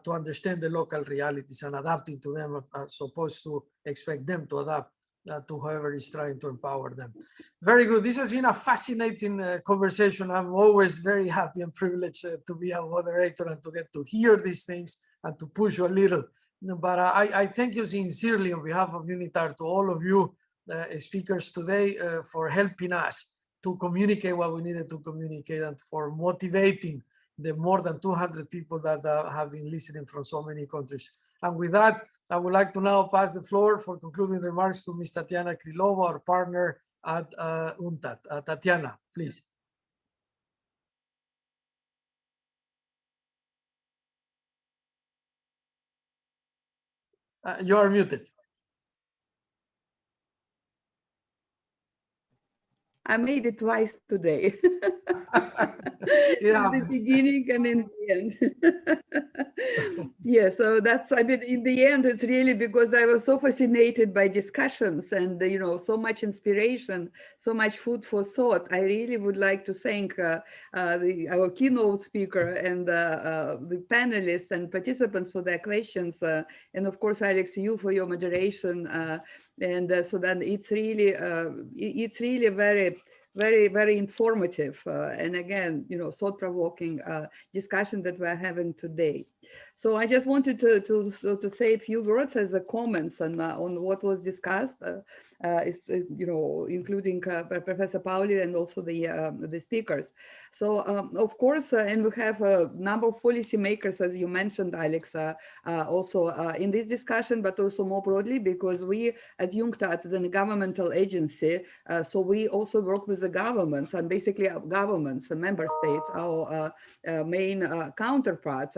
to understand the local realities and adapting to them, as opposed to expect them to adapt to whoever is trying to empower them. Very good. This has been a fascinating conversation. I'm always very happy and privileged to be a moderator and to get to hear these things and to push you a little But I thank you sincerely on behalf of UNITAR to all of you speakers today for helping us to communicate what we needed to communicate and for motivating the more than 200 people that have been listening from so many countries. And with that, I would like to now pass the floor for concluding remarks to Ms. Tatiana Krylova, our partner at UNCTAD. Tatiana, please. You are muted. I made it twice today. Yeah, in the beginning and in the end. Yeah, so that's, I mean, in the end, it's really because I was so fascinated by discussions and, you know, so much inspiration, so much food for thought. I really would like to thank our keynote speaker and the panelists and participants for their questions. And of course, Alex, you for your moderation. So then it's really very informative and again, you know, thought-provoking discussion that we're having today. So I just wanted to say a few words as a comments on what was discussed. It's you know, including Professor Pauli and also the speakers. So of course, and we have a number of policymakers, as you mentioned, Alex, also in this discussion, but also more broadly, because we at UNCTAD is a governmental agency, so we also work with the governments and basically governments and member states, our main counterparts,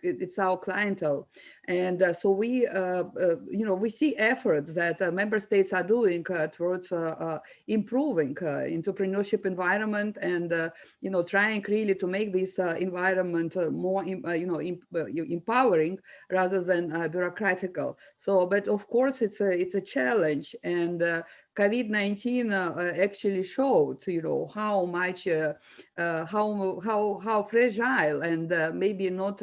it's our clientele. And so we, you know, we see efforts that member states are doing towards improving entrepreneurship environment and, you know, trying really to make this environment more, you know, empowering rather than bureaucratical. So, but of course, it's a challenge, and COVID-19 actually showed, you know, how much, how fragile and maybe not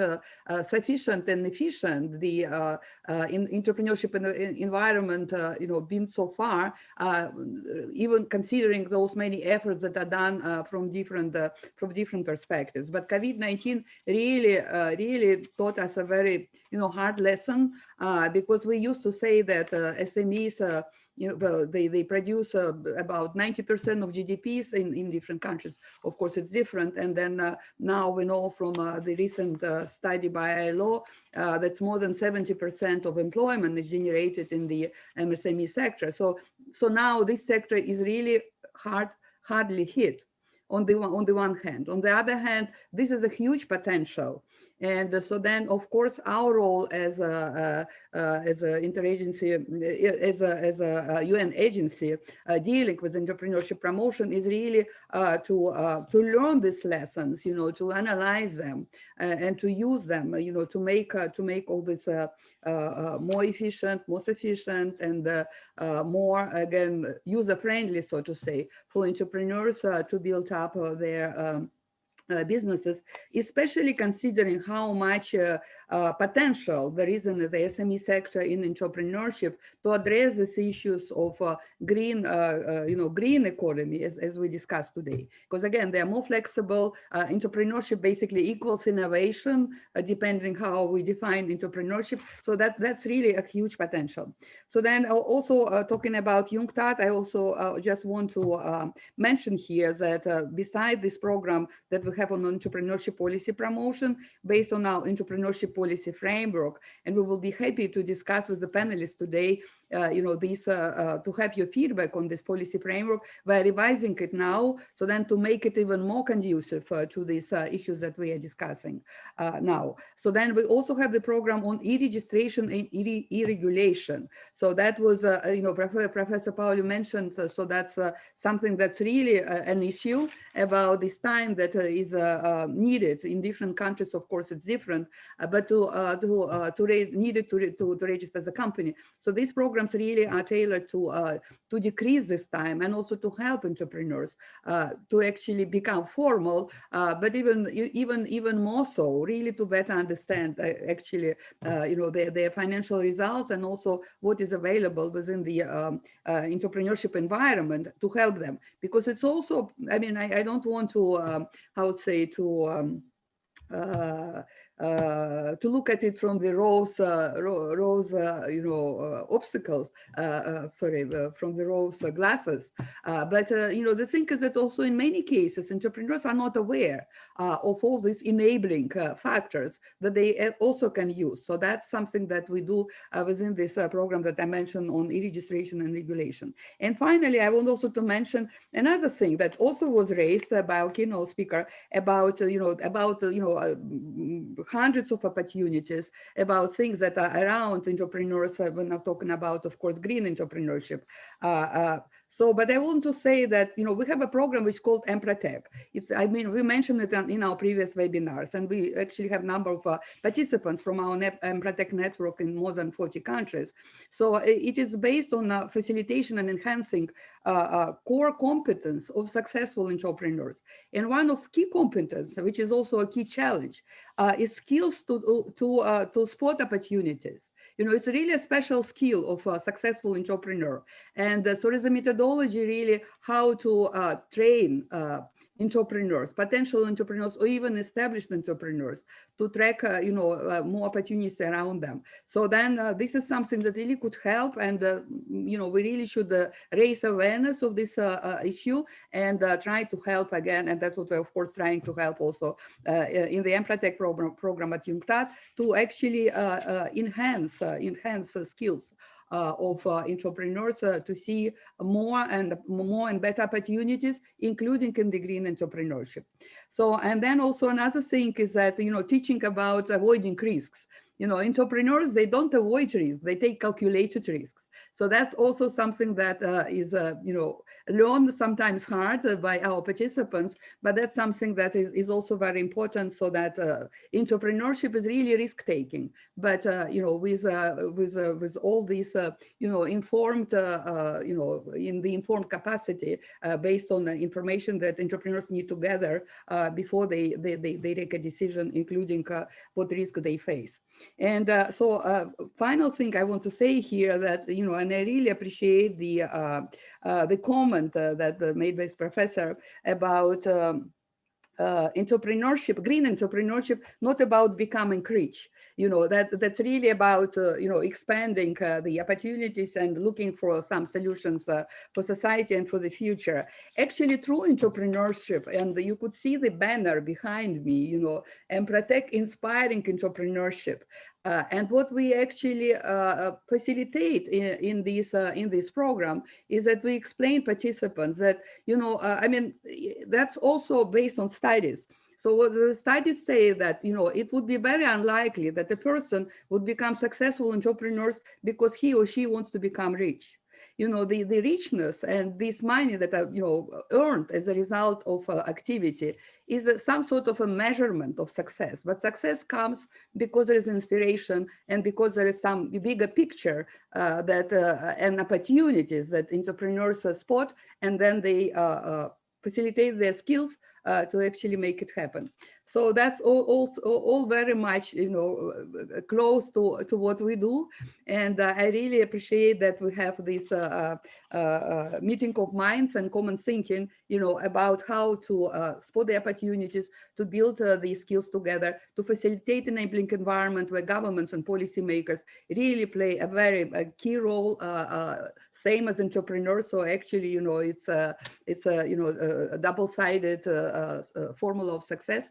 sufficient and efficient the entrepreneurship environment, you know, been so far, even considering those many efforts that are done from different perspectives. But COVID-19 really taught us a very, you know, hard lesson, because we used to say that SMEs, you know, they produce about 90% of GDPs in different countries. Of course, it's different. And then now we know from the recent study by ILO that more than 70% of employment is generated in the MSME sector. So now this sector is really hardly hit on the one hand. On the other hand, this is a huge potential. And so then, of course, our role as an interagency, as a UN agency dealing with entrepreneurship promotion is really to learn these lessons, you know, to analyze them and to use them, you know, to make all this more efficient, more sufficient, and more, again, user-friendly, so to say, for entrepreneurs to build up their businesses, especially considering how much potential there is in the SME sector in entrepreneurship to address these issues of green, you know, green economy, as we discussed today. Because again, they are more flexible. Entrepreneurship basically equals innovation, depending how we define entrepreneurship. So that's really a huge potential. So then also talking about UNCTAD, I also just want to mention here that beside this program that we have on entrepreneurship policy promotion based on our entrepreneurship policy framework, and we will be happy to discuss with the panelists today, you know, this to have your feedback on this policy framework. We're revising it now, so then to make it even more conducive to these issues that we are discussing now. So then we also have the program on e-registration and e-regulation. So that was, you know, Professor Pauli mentioned, so that's something that's really an issue about this time that is needed in different countries. Of course, it's different, but needed to register the company. So these programs really are tailored to decrease this time and also to help entrepreneurs to actually become formal, but even more so, really to better understand actually, you know, their financial results and also what is available within the entrepreneurship environment to help them. Because it's also, I mean, I don't want to, how to say, to to look at it from the obstacles, from the rose glasses. But the thing is that also in many cases, entrepreneurs are not aware of all these enabling factors that they also can use. So that's something that we do within this program that I mentioned on e-registration and regulation. And finally, I want also to mention another thing that also was raised by our keynote speaker about, hundreds of opportunities, about things that are around entrepreneurs when I'm talking about, of course, green entrepreneurship. But I want to say that, we have a program which is called Emprotech. We mentioned it in our previous webinars, and we actually have a number of participants from our Emprotech network in more than 40 countries. So it is based on facilitation and enhancing core competence of successful entrepreneurs. And one of key competence, which is also a key challenge, is skills to spot opportunities. It's really a special skill of a successful entrepreneur. And so there's a methodology really how to train entrepreneurs, potential entrepreneurs, or even established entrepreneurs to track, more opportunities around them. So then this is something that really could help, and we really should raise awareness of this issue and try to help again. And that's what we're of course trying to help also in the Emprotech program at UNCTAD to actually enhance skills of entrepreneurs to see more and better opportunities, including in the green entrepreneurship. So, and then also another thing is that, teaching about avoiding risks. Entrepreneurs, they don't avoid risks, they take calculated risks. So that's also something that is, learned sometimes hard by our participants, but that's something that is also very important, so that entrepreneurship is really risk-taking. But, with all these, informed, in the informed capacity based on the information that entrepreneurs need to gather before they take a decision, including what risk they face. And final thing I want to say here that, and I really appreciate the comment that made by the professor about entrepreneurship, green entrepreneurship, not about becoming rich. That's really about, expanding the opportunities and looking for some solutions for society and for the future. Actually, through entrepreneurship, and you could see the banner behind me, Emprotech inspiring entrepreneurship. And what we actually facilitate in this program is that we explain participants that, that's also based on studies. So what the studies say that, it would be very unlikely that a person would become successful entrepreneurs because he or she wants to become rich. The richness and this money that are, earned as a result of activity is some sort of a measurement of success. But success comes because there is inspiration and because there is some bigger picture and opportunities that entrepreneurs spot, and then they facilitate their skills to actually make it happen. So that's all very much, close to what we do. And I really appreciate that we have this meeting of minds and common thinking, about how to spot the opportunities, to build these skills together, to facilitate enabling environment where governments and policymakers really play a very key role, same as entrepreneurs. So actually, it's a double-sided formula of success.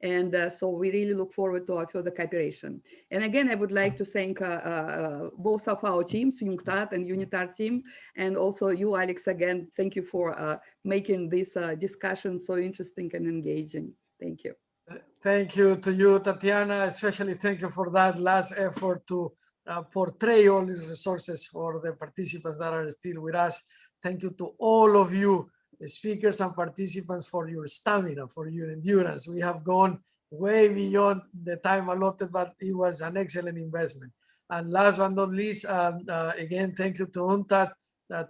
And so we really look forward to our further cooperation. And again, I would like to thank both of our teams, UNCTAD and UNITAR team, and also you, Alex, again, thank you for making this discussion so interesting and engaging. Thank you. Thank you to you, Tatiana, especially thank you for that last effort to portray all these resources for the participants that are still with us. Thank you to all of you, the speakers and participants, for your stamina, for your endurance. We have gone way beyond the time allotted, but it was an excellent investment. And last but not least, again, thank you to UNCTAD,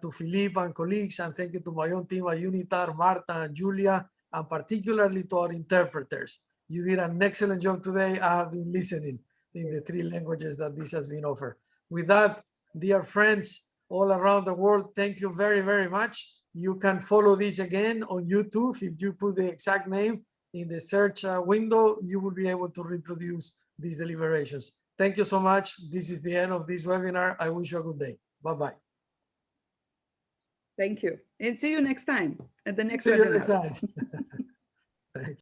to Philippe and colleagues, and thank you to my own team at UNITAR, Marta and Julia, and particularly to our interpreters. You did an excellent job today. I have been listening in the 3 languages that this has been offered. With that, dear friends all around the world, thank you very, very much. You can follow this again on YouTube if you put the exact name, in the search window, you will be able to reproduce these deliberations. Thank you so much. This is the end of this webinar. I wish you a good day. Bye-bye. Thank you. And see you next time at the next See you webinar. next time.